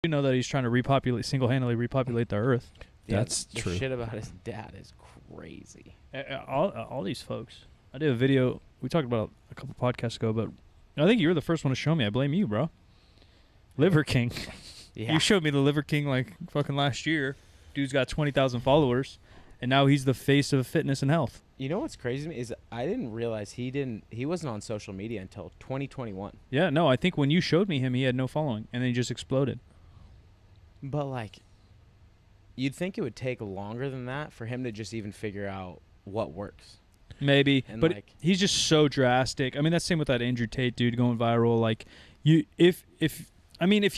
You know that he's trying to single-handedly repopulate the earth. Yeah, That's true. The shit about his dad is crazy. All these folks. I did a video. We talked about it a couple podcasts ago, but I think you were the first one to show me. I blame you, bro. Liver King. Yeah. You showed me the Liver King like fucking last year. Dude's got 20,000 followers, and now he's the face of fitness and health. You know what's crazy to me is I didn't realize he wasn't on social media until 2021. Yeah, no, I think when you showed me him, he had no following, and then he just exploded. But like, you'd think it would take longer than that for him to just even figure out what works. Maybe, And but like, he's just so drastic. I mean, that's the same with that Andrew Tate dude going viral. Like, if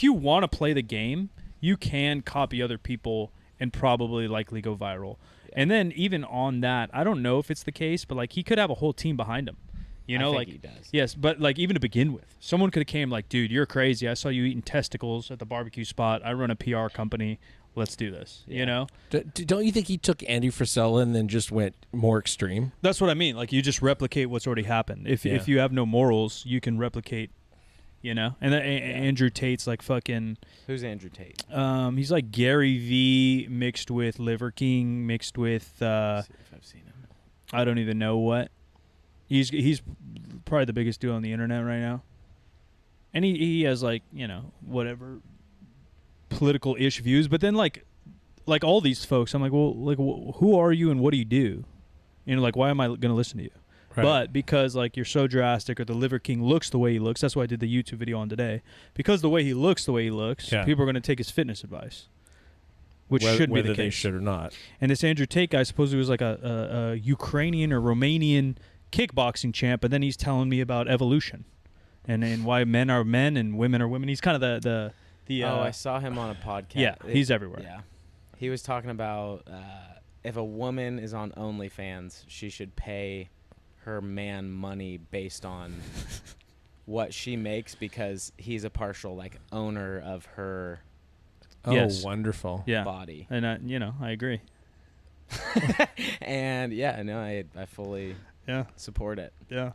you want to play the game, you can copy other people and probably likely go viral. Yeah. And then even on that, I don't know if it's the case, but like he could have a whole team behind him. You know, I think like he does. Yes, but like even to begin with, someone could have came like, dude, you're crazy. I saw you eating testicles at the barbecue spot. I run a PR company. Let's do this. Yeah. You know? Don't you think he took Andy Frisella and then just went more extreme? That's what I mean. Like you just replicate what's already happened. If you have no morals, you can replicate. You know, and Andrew Tate's like fucking. Who's Andrew Tate? He's like Gary V mixed with Liver King mixed with. Let's see if I've seen him. I don't even know what. He's probably the biggest dude on the internet right now, and he has like whatever political-ish views, but then like all these folks, I'm like, well, like who are you and what do you do? You know, like why am I gonna listen to you? Right. But because like you're so drastic, or the Liver King looks the way he looks, that's why I did the YouTube video on today. Because the way he looks, people are going to take his fitness advice, which shouldn't be the case. Whether they should or not. And this Andrew Tate guy supposedly was like a Ukrainian or Romanian kickboxing champ, but then he's telling me about evolution and why men are men and women are women. He's kind of the I saw him on a podcast. Yeah, he's everywhere. Yeah, he was talking about if a woman is on OnlyFans, she should pay her man money based on what she makes because he's a partial like owner of her. Oh, wonderful! Body. And I agree. And I fully support it. Yeah.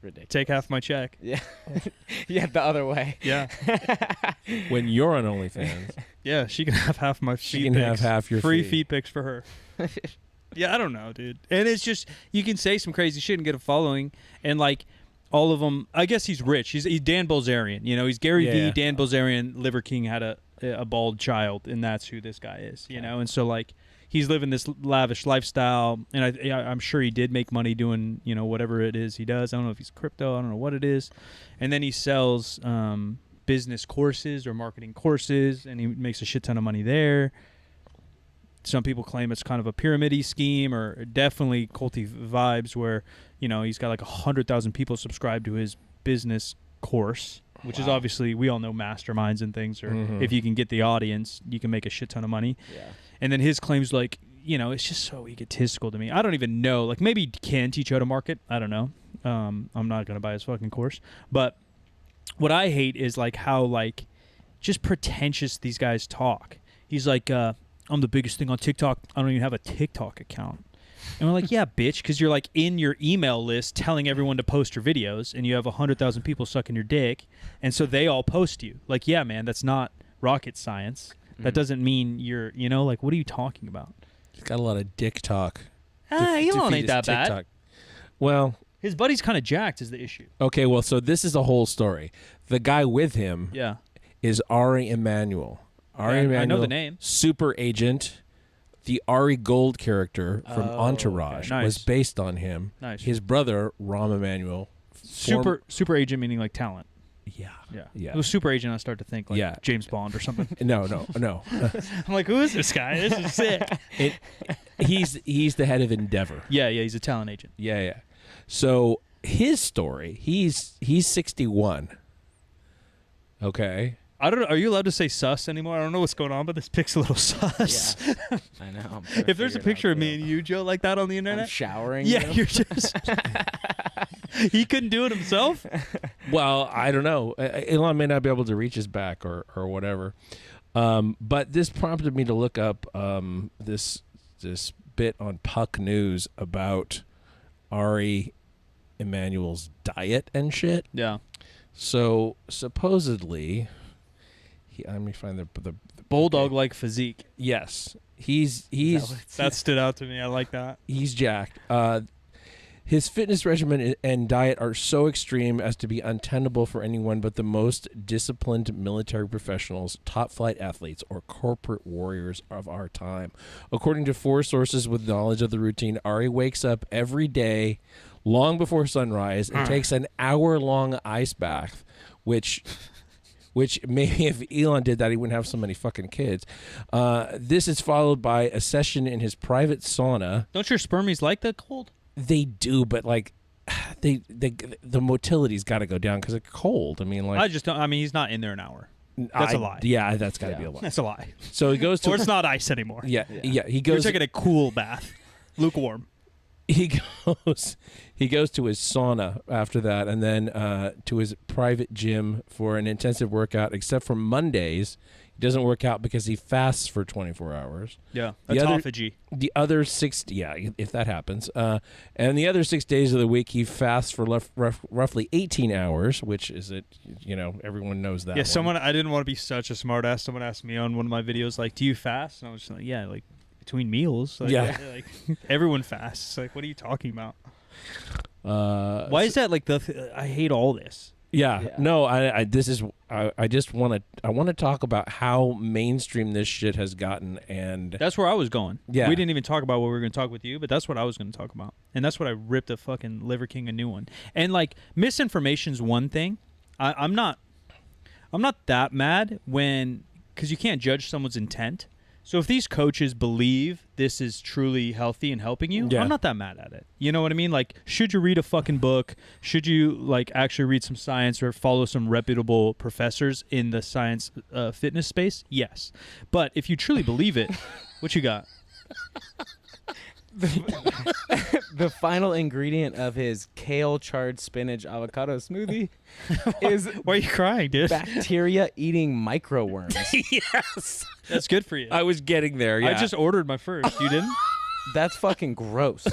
Ridiculous. Take half my check. Yeah. Yeah, the other way. Yeah. When you're on OnlyFans. Yeah, she can have half my feet. She can have half your free feet pics for her. Yeah, I don't know, dude. And it's just, you can say some crazy shit and get a following. And, like, all of them, I guess he's rich. He's Dan Bilzerian. You know, he's Gary Vee, Dan Bilzerian. Liver King had a bald child, and that's who this guy is, you know? And so, like, he's living this lavish lifestyle. And I'm sure he did make money doing, whatever it is he does. I don't know if he's crypto. I don't know what it is. And then he sells business courses or marketing courses, and he makes a shit ton of money there. Some people claim it's kind of a pyramid-y scheme, or definitely culty vibes where, he's got like 100,000 people subscribed to his business course, which is obviously, we all know masterminds and things, or if you can get the audience, you can make a shit ton of money. Yeah. And then his claims like, it's just so egotistical to me. I don't even know. Like maybe he can teach you how to market. I don't know. I'm not going to buy his fucking course. But what I hate is like how like just pretentious these guys talk. He's like, I'm the biggest thing on TikTok. I don't even have a TikTok account. And we're like, yeah, bitch, because you're like in your email list telling everyone to post your videos, and you have 100,000 people sucking your dick, and so they all post you. Like, yeah, man, that's not rocket science. That doesn't mean you're, like, what are you talking about? He's got a lot of dick talk. Elon ain't that bad. Well, his buddy's kind of jacked is the issue. Okay, well, so this is the whole story. The guy with him is Ari Emanuel. Ari Emanuel, I know the name. Super agent. The Ari Gold character from Entourage was based on him. Nice. His brother, Rahm Emanuel. Super agent meaning like talent. Yeah. It was super agent. I start to think like James Bond or something. No. I'm like, who is this guy? This is sick. He's the head of Endeavor. Yeah. He's a talent agent. Yeah. So his story, he's 61. Okay. I don't know. Are you allowed to say sus anymore? I don't know what's going on, but this pic's a little sus. Yeah, I know. If there's a picture of me and you, Joe, like that on the internet, I'm showering. Yeah, you're just. He couldn't do it himself. Well, I don't know. Elon may not be able to reach his back or whatever. But this prompted me to look up this bit on Puck News about Ari Emanuel's diet and shit. Yeah. So supposedly, let me find the bulldog-like physique. Yes, he's That stood out to me. I like that. he's jacked. His fitness regimen and diet are so extreme as to be untenable for anyone but the most disciplined military professionals, top flight athletes, or corporate warriors of our time. According to 4 sources with knowledge of the routine, Ari wakes up every day long before sunrise and takes an hour-long ice bath, which maybe if Elon did that, he wouldn't have so many fucking kids. This is followed by a session in his private sauna. Don't your spermies like the cold? They do, but like, the motility's got to go down because it's cold. I mean, like, I just don't. I mean, he's not in there an hour. That's a lie. Yeah, that's got to be a lie. That's a lie. So he goes to. Or it's not ice anymore. Yeah. He You're goes. taking a cool bath, lukewarm. He goes to his sauna after that, and then to his private gym for an intensive workout. Except for Mondays, he doesn't work out because he fasts for 24 hours. Yeah, autophagy. The other 6, if that happens, and the other 6 days of the week he fasts for roughly 18 hours, which is it. Everyone knows that. Yeah, one. I didn't want to be such a smart ass. Someone asked me on one of my videos, like, "Do you fast?" And I was just like, "Yeah, like between meals." Like, yeah, like everyone fasts. Like, what are you talking about? Why is that like I hate all this. Yeah. No, I just want to talk about how mainstream this shit has gotten, and that's where I was going. Yeah. We didn't even talk about what we were going to talk with you, but that's what I was going to talk about. And that's what I ripped a fucking Liver King a new one. And like misinformation's one thing. I'm not that mad cuz you can't judge someone's intent. So if these coaches believe this is truly healthy and helping you, I'm not that mad at it. You know what I mean? Like, should you read a fucking book? Should you like actually read some science or follow some reputable professors in the science fitness space? Yes. But if you truly believe it, what you got? The final ingredient of his kale charred spinach avocado smoothie is why are you crying, dude? Bacteria eating microworms. Yes, that's good for you. I was getting there. Yeah. I just ordered my first. You didn't? That's fucking gross.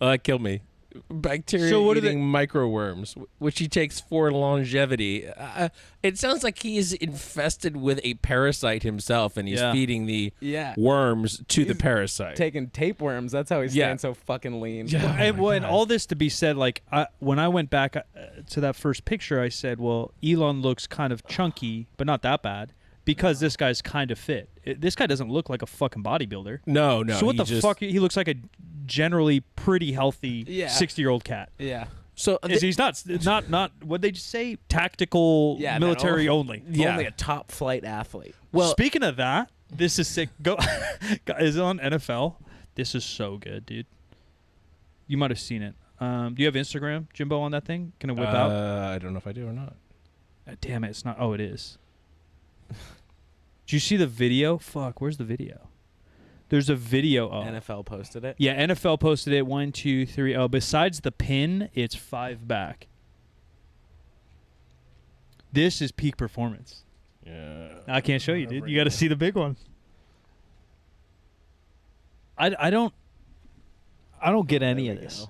That killed me. Bacteria eating microworms, which he takes for longevity. It sounds like he is infested with a parasite himself, and he's feeding the worms to the parasite. Taking tapeworms. That's how he's staying so fucking lean. Yeah. And all this to be said, like when I went back to that first picture, I said, well, Elon looks kind of chunky, but not that bad. Because this guy's kind of fit. This guy doesn't look like a fucking bodybuilder. No. So what the fuck? He looks like a generally pretty healthy 60-year-old cat. Yeah. So he's not what they just say, tactical military only. Yeah. Only a top flight athlete. Well, speaking of that, this is sick. Is it on NFL? This is so good, dude. You might have seen it. Do you have Instagram, Jimbo, on that thing? Can it whip out? I don't know if I do or not. Damn it, it's not. Oh, it is. Did you see the video? Fuck, where's the video? There's a video. Oh. NFL posted it? Yeah, NFL posted it. 1, 2, 3. Oh, besides the pin, it's 5 back. This is peak performance. Yeah. I can't show you, dude. You got to see the big one. I don't get any of this.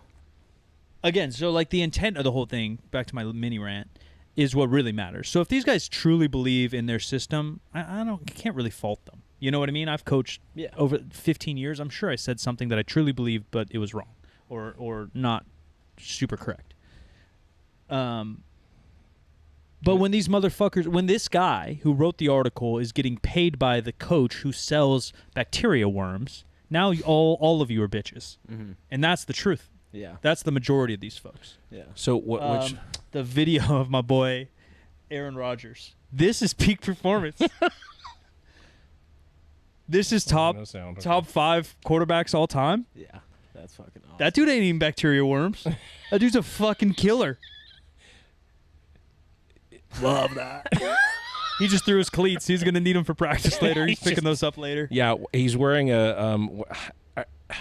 Again, so like the intent of the whole thing, back to my mini rant, is what really matters. So if these guys truly believe in their system, I can't really fault them. You know what I mean? I've coached over 15 years. I'm sure I said something that I truly believed, but it was wrong or not super correct. But when these motherfuckers, when this guy who wrote the article is getting paid by the coach who sells bacteria worms, now all of you are bitches. Mm-hmm. And that's the truth. Yeah. That's the majority of these folks. Yeah. So which the video of my boy Aaron Rodgers. This is peak performance. This is top 5 quarterbacks all time. Yeah. That's fucking awesome. That dude ain't eating bacteria worms. That dude's a fucking killer. Love that. He just threw his cleats. He's going to need them for practice later. He's picking those up later. Yeah, he's wearing a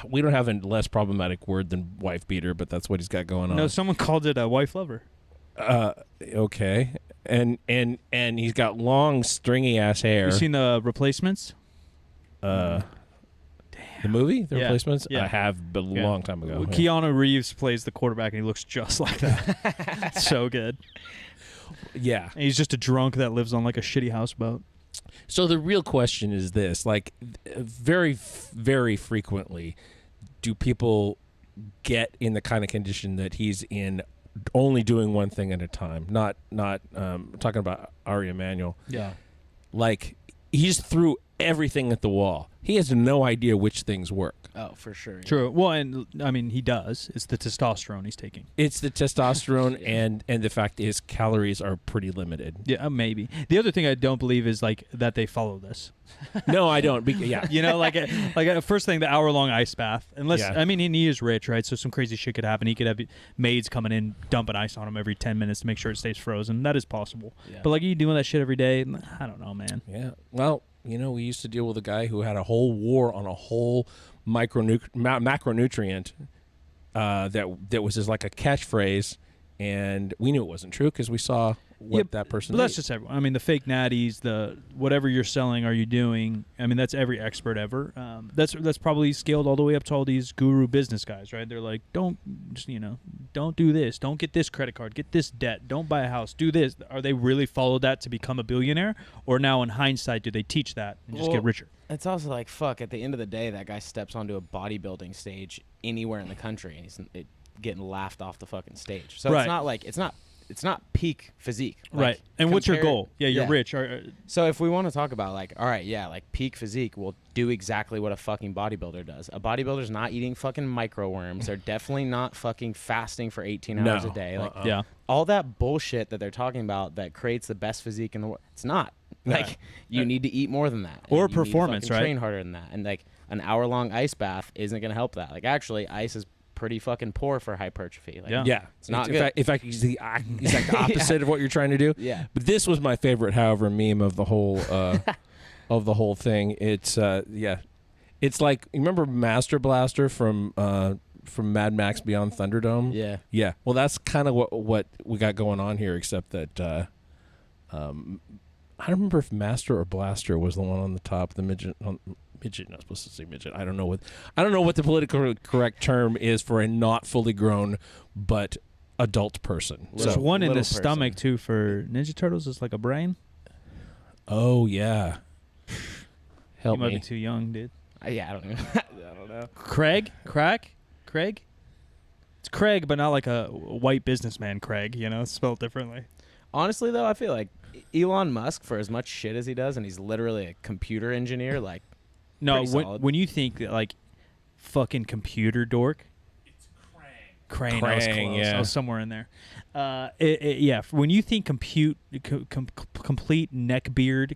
we don't have a less problematic word than wife beater, but that's what he's got going on. No, someone called it a wife lover. Okay. And he's got long stringy ass hair. You seen the Replacements? Damn. The movie? The Replacements? Yeah. I have, but a long time ago. Keanu Reeves plays the quarterback, and he looks just like that. So good. Yeah. And he's just a drunk that lives on like a shitty houseboat. So the real question is this: like, very, very frequently, do people get in the kind of condition that he's in, only doing one thing at a time? Not talking about Ari Emanuel. Yeah. Like, he's through everything at the wall. He has no idea which things work. Oh, for sure. True. Well, and I mean, he does. It's the testosterone he's taking. It's the testosterone and the fact that his calories are pretty limited. Yeah, maybe. The other thing I don't believe is like that they follow this. No, I don't. Yeah. You know, like first thing, the hour-long ice bath. Unless Yeah. I mean, and he is rich, right? So some crazy shit could happen. He could have maids coming in, dumping ice on him every 10 minutes to make sure it stays frozen. That is possible. Yeah. But like, are you doing that shit every day? I don't know, man. Yeah. Well, you know, we used to deal with a guy who had a whole war on a whole macronutrient that was just like a catchphrase, and we knew it wasn't true because we saw what that person But that's ate. just everyone. I mean, the fake natties, the whatever you're selling, are you doing? I mean, that's every expert ever. That's probably scaled all the way up to all these guru business guys, right? They're like, don't do this, don't get this credit card, get this debt, don't buy a house, do this. Are they really followed that to become a billionaire, or now in hindsight do they teach that and just get richer? It's also like, fuck, at the end of the day, that guy steps onto a bodybuilding stage anywhere in the country, and he's getting laughed off the fucking stage. So Right. it's not like it's not peak physique. Like, Right. And what's your compared- goal? Yeah, you're rich. So if we want to talk about like, all right, yeah, like peak physique will do exactly what a fucking bodybuilder does. A bodybuilder's not eating fucking microworms. They're definitely not fucking fasting for 18 hours a day. Like Yeah. all that bullshit that they're talking about that creates the best physique in the world. It's not. Like you need to eat more than that. Or and you need to performance, fucking right? Train harder than that. And like an hour-long ice bath isn't going to help that. Like actually, ice is pretty fucking poor for hypertrophy. Like, Yeah. Yeah, It's not in good. fact, it's the exact opposite of what you're trying to do. Yeah. But this was my favorite, however, meme of the whole thing. It's it's like, you remember Master Blaster from Mad Max Beyond Thunderdome? Yeah. Yeah. Well, that's kind of what we got going on here, except that I don't remember if Master or Blaster was the one on the top, the midget. Midget, not supposed to say midget. I don't know what the politically correct term is for a not fully grown but adult person. There's So- one in the little person. stomach too for Ninja Turtles. It's like a brain. Oh yeah. Help You might me. be too young, dude. Yeah, I don't even. I don't know. Craig? It's Craig, but not like a white businessman Craig, you know, it's spelled differently. Honestly, though, I feel like Elon Musk, for as much shit as he does, and he's literally a computer engineer, like, No, Pretty solid. when you think that, like, fucking computer dork. It's Crane. I was Krang, close. yeah. I was somewhere in there. Yeah, when you think complete neckbeard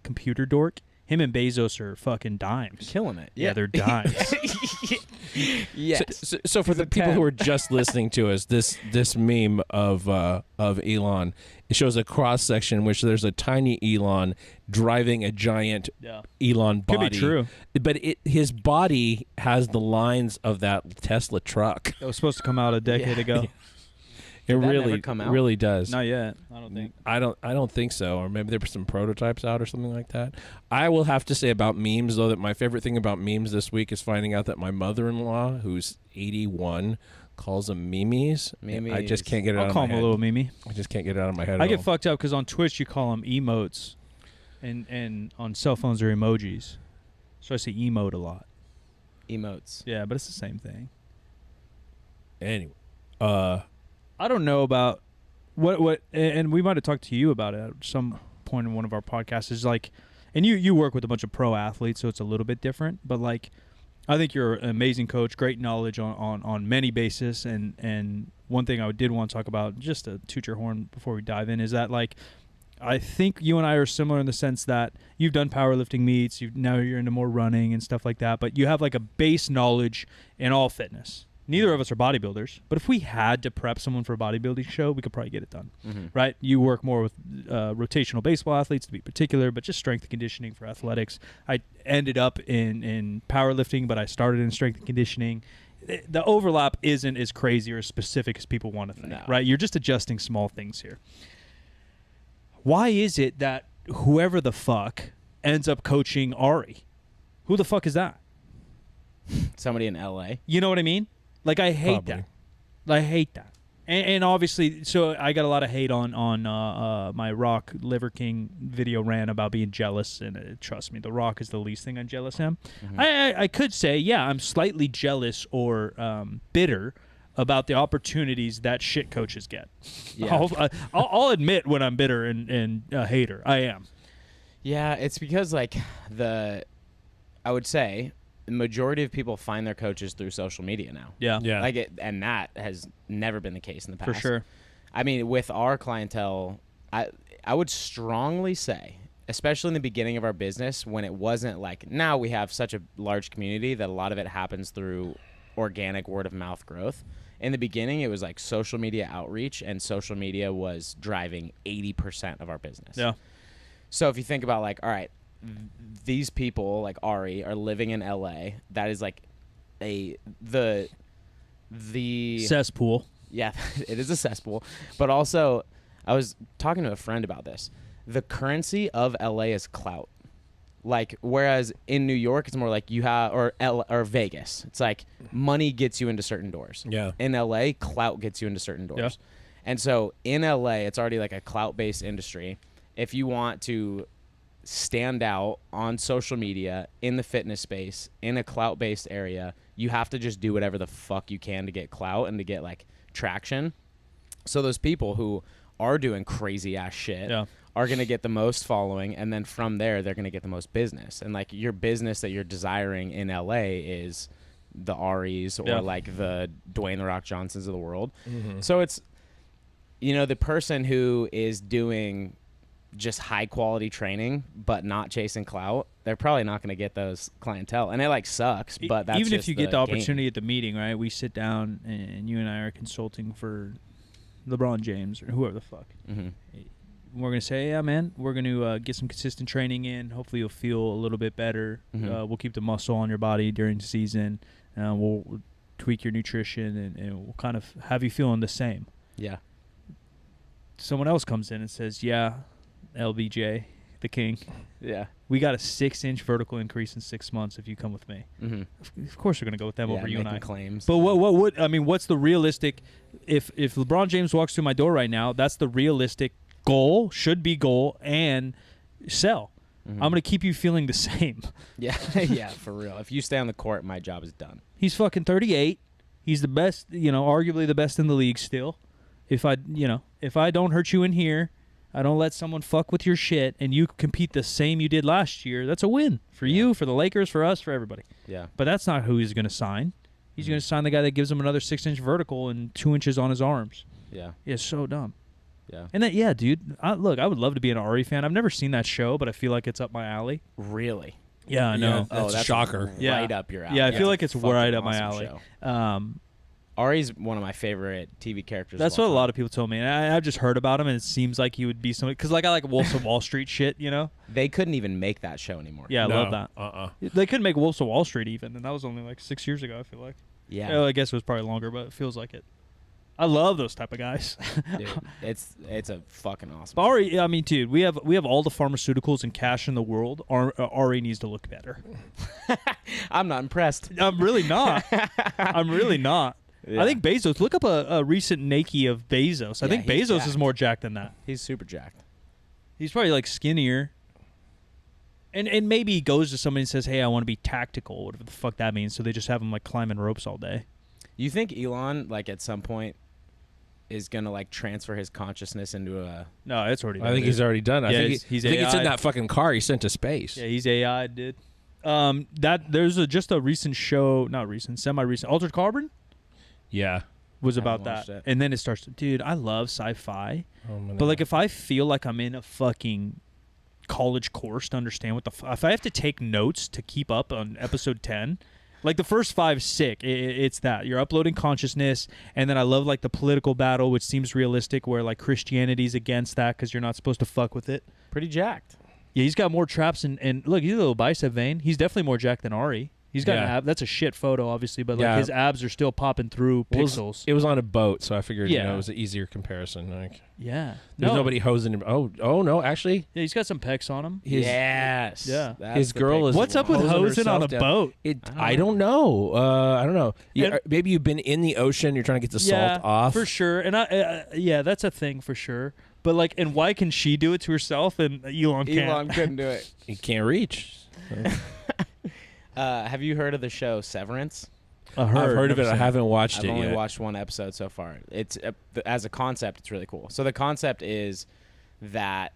computer dork, him and Bezos are fucking dimes. killing it. Yeah, they're dimes. Yes. So for He's the a people 10. who are just listening to us, this meme of Elon, it shows a cross section in which there's a tiny Elon driving a giant Yeah. Elon body. Could be true. But his body has the lines of that Tesla truck. It was supposed to come out a decade Yeah. ago. It Did that really never come out? really does. Not yet. I don't think. I don't think so. Or maybe there were some prototypes out or something like that. I will have to say about memes, though, that my favorite thing about memes this week is finding out that my mother-in-law, who's 81, calls them memes. I just can't get it out I'll of call my him a head. little Mimi. I just can't get it out of my head I at get all. fucked up because on Twitch you call them emotes, and on cell phones they're emojis. So I say emote a lot. Emotes. Yeah, but it's the same thing. Anyway, I don't know about what, and we might have talked to you about it at some point in one of our podcasts. Is like, and you work with a bunch of pro athletes, so it's a little bit different. But like, I think you're an amazing coach, great knowledge on many bases. And one thing I did want to talk about, just to toot your horn before we dive in, is that like, I think you and I are similar in the sense that you've done powerlifting meets, now you're into more running and stuff like that, but you have like a base knowledge in all fitness. Neither of us are bodybuilders, but if we had to prep someone for a bodybuilding show, we could probably get it done, right? You work more with rotational baseball athletes, to be particular, but just strength and conditioning for athletics. I ended up in powerlifting, but I started in strength and conditioning. The overlap isn't as crazy or as specific as people want to think, No. right? You're just adjusting small things here. Why is it that whoever the fuck ends up coaching Ari? Who the fuck is that? Somebody in LA. You know what I mean? Like, I hate Probably. that. I hate that. And obviously, so I got a lot of hate on my Rock Liver King video rant about being jealous, and trust me, The Rock is the least thing I'm jealous of. I could say, yeah, I'm slightly jealous or bitter about the opportunities that shit coaches get. Yeah. I'll admit when I'm bitter and a hater. I am. Yeah, it's because like I would say the majority of people find their coaches through social media now. Yeah. Yeah. And that has never been the case in the past. For sure. I mean, with our clientele, I would strongly say, especially in the beginning of our business, when it wasn't like, now we have such a large community that a lot of it happens through organic word of mouth growth. In the beginning, it was like social media outreach, and social media was driving 80% of our business. Yeah. So if you think about like, all right, these people like Ari are living in LA. That is like the cesspool. Yeah, it is a cesspool. But also, I was talking to a friend about this. The currency of LA is clout. Like, whereas in New York, it's more like you have, or Vegas, it's like money gets you into certain doors. Yeah. In LA, clout gets you into certain doors. Yeah. And so in LA, it's already like a clout-based industry. If you want to stand out on social media, in the fitness space, in a clout-based area, you have to just do whatever the fuck you can to get clout and to get like traction. So those people who are doing crazy ass shit are going to get the most following, and then from there they're going to get the most business. And like your business that you're desiring in LA is the Aris or like the Dwayne The Rock Johnsons of the world. So it's, you know, the person who is doing just high quality training but not chasing clout, they're probably not going to get those clientele, and it like sucks. But that's even just if you get the game. opportunity at the meeting, right? We sit down and you and I are consulting for LeBron James or whoever the fuck. We're gonna say, yeah, man, we're gonna get some consistent training in. Hopefully, you'll feel a little bit better. We'll keep the muscle on your body during the season. We'll tweak your nutrition, and we'll kind of have you feeling the same. Yeah. Someone else comes in and says, yeah, LBJ, the king. Yeah. We got a 6-inch vertical increase in 6 months if you come with me. Of course, we're gonna go with them over you and I. Claims. But what would I mean? What's the realistic? If LeBron James walks through my door right now, that's the realistic goal, should be goal, and sell. I'm going to keep you feeling the same. Yeah, yeah, for real. If you stay on the court, my job is done. He's fucking 38. He's the best, you know, arguably the best in the league still. If I don't hurt you in here, I don't let someone fuck with your shit, and you compete the same you did last year, that's a win for you, for the Lakers, for us, for everybody. Yeah. But that's not who he's going to sign. He's going to sign the guy that gives him another 6-inch vertical and 2 inches on his arms. Yeah. It's so dumb. Yeah. And that, yeah, dude. Look, I would love to be an Ari fan. I've never seen that show, but I feel like it's up my alley. Really? Yeah, I know. That's a shocker. Right up your alley. Yeah, I feel like it's right up my alley. Ari's one of my favorite TV characters. That's what a lot of people told me, and I've just heard about him, and it seems like he would be somebody, because like I like Wolves of Wall Street shit, you know. They couldn't even make that show anymore. Yeah, I love that. They couldn't make Wolves of Wall Street even, and that was only like 6 years ago. I feel like. Yeah. Well, I guess it was probably longer, but it feels like it. I love those type of guys. Dude, it's a fucking awesome. But Ari, I mean, dude, we have all the pharmaceuticals and cash in the world. Ari needs to look better. I'm not impressed. I'm really not. I'm really not. Yeah. I think Bezos. Look up a recent Nike of Bezos. I think Bezos jacked. Is more jacked than that. He's super jacked. He's probably like skinnier. And maybe he goes to somebody and says, "Hey, I want to be tactical," whatever the fuck that means. So they just have him like climbing ropes all day. You think Elon, like at some point, is gonna like transfer his consciousness into a? No, it's already done. I think he's already done. I think he's it's in that fucking car he sent to space. Yeah, he's AI, dude. That there's just a recent show, not recent, semi-recent, Altered Carbon. Yeah, was about that, and then it starts. Dude, I love sci-fi, but like if I feel like I'm in a fucking college course to understand what if I have to take notes to keep up on episode 10. Like the first 5 sick, it's that you're uploading consciousness, and then I love like the political battle, which seems realistic, where like Christianity's against that because you're not supposed to fuck with it. Pretty jacked. Yeah, he's got more traps and look, he's a little bicep vein. He's definitely more jacked than Ari. He's got an Yeah. ab. That's a shit photo, obviously, but like Yeah. his abs are still popping through pixels. It was on a boat, so I figured Yeah. it was an easier comparison. Like, Yeah. there's nobody hosing him. Oh no, actually, Yeah, he's got some pecs on him. Yes. Yeah. That's his the girl big is. What's up with hosing hosing on a herself down. boat? I don't know. I don't know. And- Maybe you've been in the ocean. You're trying to get the Yeah, salt off. for sure. And yeah, that's a thing for sure. But like, and why can she do it to herself and Elon can't? Elon couldn't do it. You can't reach. Have you heard of the show Severance? I've heard of it. I haven't watched I've it only yet. watched one episode so far. It's as a concept, it's really cool. So the concept is that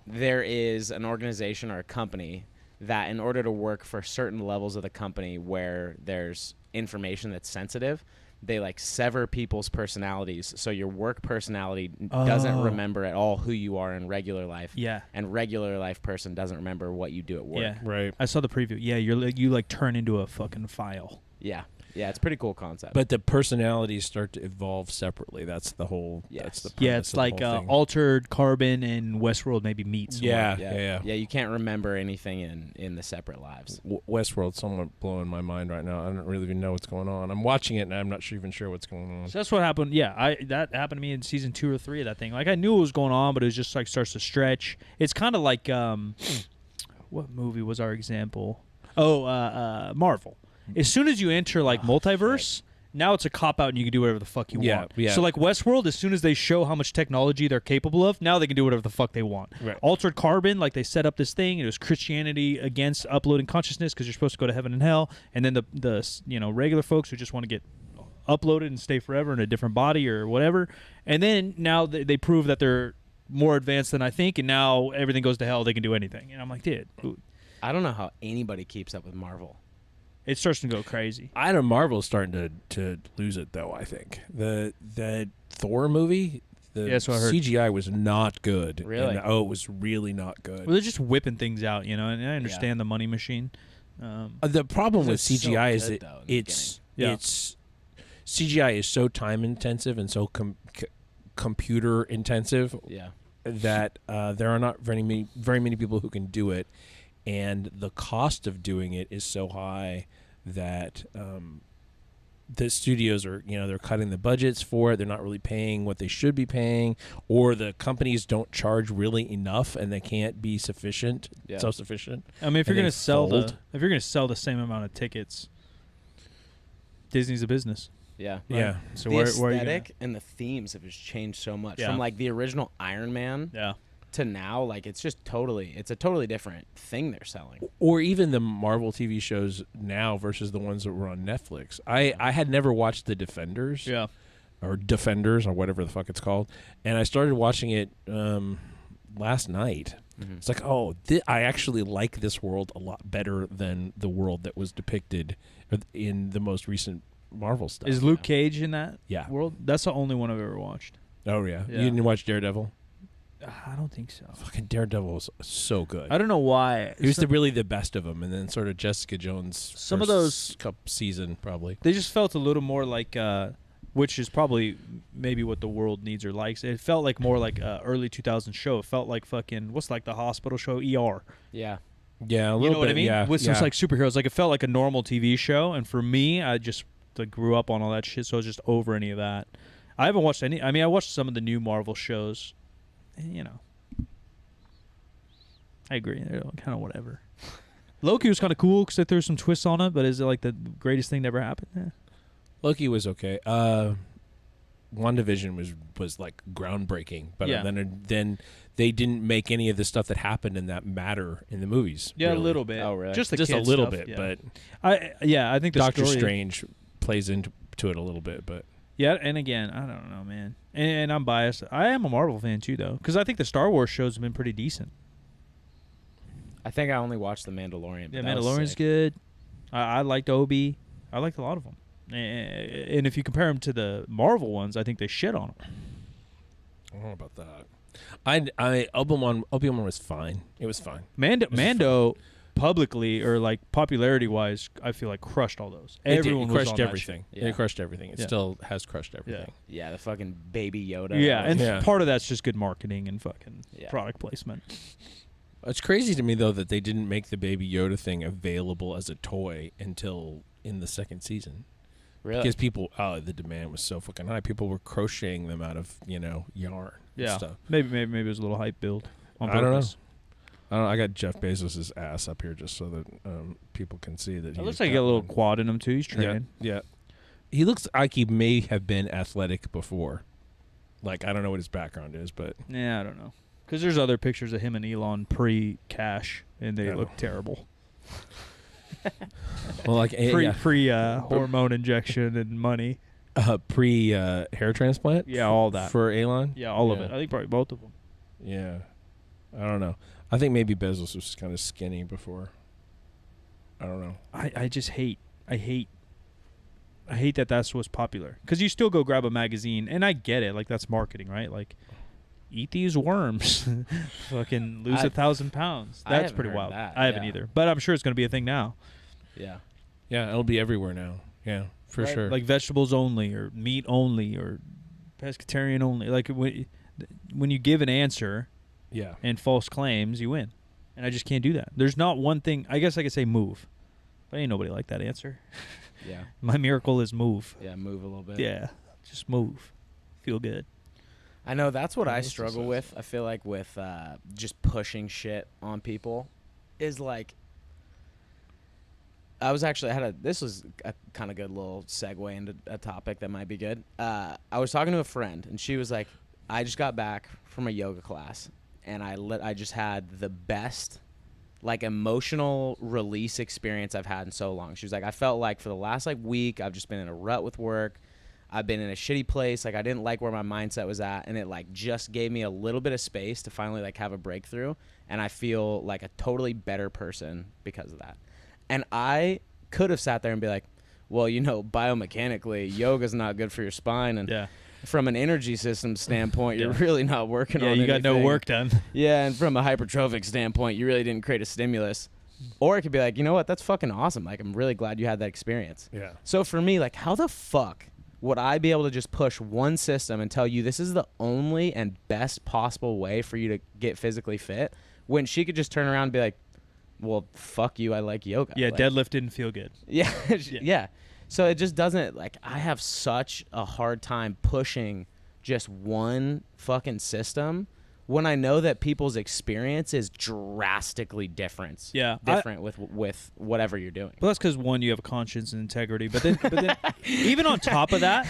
there is an organization or a company that, in order to work for certain levels of the company where there's information that's sensitive, they like sever people's personalities. So your work personality doesn't remember at all who you are in regular life. Yeah. And regular life person doesn't remember what you do at work. Yeah. Right. I saw the preview. Yeah, you like turn into a fucking file. Yeah. Yeah, it's a pretty cool concept. But the personalities start to evolve separately. That's the whole. Yes. That's the Yeah, premise it's of the like whole thing. Altered Carbon and Westworld maybe meet somewhere. Yeah. Yeah, you can't remember anything in the separate lives. Westworld's somewhat blowing my mind right now. I don't really even know what's going on. I'm watching it and I'm not even sure what's going on. So that's what happened. Yeah, that happened to me in season 2 or 3 of that thing. Like I knew what was going on, but it was just like starts to stretch. It's kind of like what movie was our example? Marvel. As soon as you enter like multiverse, now it's a cop out and you can do whatever the fuck you want. Yeah. So like Westworld, as soon as they show how much technology they're capable of, now they can do whatever the fuck they want. Right. Altered Carbon, like they set up this thing. It was Christianity against uploading consciousness because you're supposed to go to heaven and hell, and then the regular folks who just want to get uploaded and stay forever in a different body or whatever. And then now they prove that they're more advanced than I think, and now everything goes to hell. They can do anything, and I'm like, dude, I don't know how anybody keeps up with Marvel. it starts to go crazy. I know Marvel's starting to lose it though. I think the Thor movie, the Yeah, that's what I heard. CGI was not good. Really? And, it was really not good. Well, they're just whipping things out, and I understand the money machine. The problem with It's so CGI is good, that though, in the it's CGI is so time intensive and so computer intensive Yeah. that there are not very many people who can do it, and the cost of doing it is so high that the studios are they're cutting the budgets for it. They're not really paying what they should be paying, or the companies don't charge really enough and they can't be self-sufficient. I mean, if you're And gonna they sell fold. if you're gonna sell the same amount of tickets, Disney's a business. Yeah. Yeah. So The where are you aesthetic and the themes have just changed so much. Yeah. From like the original Iron Man Yeah. to now, like it's a totally different thing they're selling. Or even the Marvel TV shows now versus the ones that were on Netflix. I had never watched The Defenders. Yeah. Or Defenders or whatever the fuck it's called, and I started watching it last night. Mm-hmm. It's like, I actually like this world a lot better than the world that was depicted in the most recent Marvel stuff. Is Luke Cage in that Yeah. world? That's the only one I've ever watched. Oh yeah. Yeah. You didn't watch Daredevil? I don't think so. Fucking Daredevil was so good. I don't know why. He was really the best of them, and then sort of Jessica Jones. Some of first season probably. They just felt a little more like, which is probably maybe what the world needs or likes. It felt like more like early 2000s show. It felt like fucking what's like the hospital show ER. Yeah. Yeah, a little You know bit. what I mean? Yeah, With yeah. some like superheroes. Like it felt like a normal TV show, and for me, I just like grew up on all that shit, so I was just over any of that. I haven't watched any. I mean, I watched some of the new Marvel shows. And, I agree. They're kind of whatever. Loki was kind of cool because they threw some twists on it, but is it like the greatest thing that ever happened? Yeah. Loki was okay. WandaVision was like groundbreaking, but Yeah. then they didn't make any of the stuff that happened in that matter in the movies. Yeah, really. a little bit. Oh, really? Just a a kid little stuff, bit, yeah. but I think the Doctor story, Strange plays into it a little bit, but Yeah, and again, I don't know, man. And I'm biased. I am a Marvel fan too, though, because I think the Star Wars shows have been pretty decent. I think I only watched The Mandalorian. But Yeah, that was Mandalorian's sick. good. I liked Obi. I liked a lot of them. And if you compare them to the Marvel ones, I think they shit on them. I don't know about that. Obi-Wan was fine. It was fine. Mando publicly or like popularity wise, I feel like crushed all those. Everyone it was crushed on that everything. shit. Yeah. It crushed everything. It Yeah. still has crushed everything. Yeah, the fucking baby Yoda. shit. Yeah, and Yeah. part of that's just good marketing and fucking Yeah. product placement. It's crazy to me though that they didn't make the Baby Yoda thing available as a toy until in the second season. Really? Because the demand was so fucking high. People were crocheting them out of yarn. And stuff. Maybe it was a little hype build. On I don't know. purpose. I got Jeff Bezos' ass up here just so that people can see that. It looks like he got a little quad in him too. He's training. Yeah. He looks like he may have been athletic before. Like I don't know what his background is, but yeah, I don't know. Because there's other pictures of him and Elon pre-cash, and they look terrible. Well, like pre hormone injection and money. Pre hair transplant. Yeah, all that for Elon. Yeah, all of it. I think probably both of them. Yeah, I don't know. I think maybe Bezos was kind of skinny before. I don't know. I just hate. I hate that that's what's popular. Because you still go grab a magazine, and I get it. Like that's marketing, right? Like. Eat these worms, fucking lose 1,000 pounds. That's pretty wild. I haven't either, but I'm sure it's going to be a thing now. Yeah, it'll be everywhere now. Yeah, for sure. Like vegetables only, or meat only, or pescatarian only. Like when you give an answer, and false claims, you win. And I just can't do that. There's not one thing. I guess I could say move, but ain't nobody like that answer. Yeah, my miracle is move. Yeah, move a little bit. Yeah, just move. Feel good. I know that's what I struggle with. I feel like with just pushing shit on people is like this was a kind of good little segue into a topic that might be good. I was talking to a friend and she was like, I just got back from a yoga class and I just had the best like emotional release experience I've had in so long. She was like, I felt like for the last like week I've just been in a rut with work. I've been in a shitty place. Like I didn't like where my mindset was at. And it like just gave me a little bit of space to finally like have a breakthrough. And I feel like a totally better person because of that. And I could have sat there and be like, well, biomechanically, yoga's not good for your spine. And from an energy system standpoint, you're really not working on anything. Yeah, you got no work done. Yeah, and from a hypertrophic standpoint, you really didn't create a stimulus. Or it could be like, you know what, that's fucking awesome. Like, I'm really glad you had that experience. Yeah. So for me, like, how the fuck would I be able to just push one system and tell you this is the only and best possible way for you to get physically fit when she could just turn around and be like, well, fuck you, I like yoga. Yeah, like, deadlift didn't feel good. Yeah, yeah. So it just doesn't, like, I have such a hard time pushing just one fucking system when I know that people's experience is drastically different. Yeah, different with whatever you're doing. Well, that's because one, you have a conscience and integrity. But then even on top of that,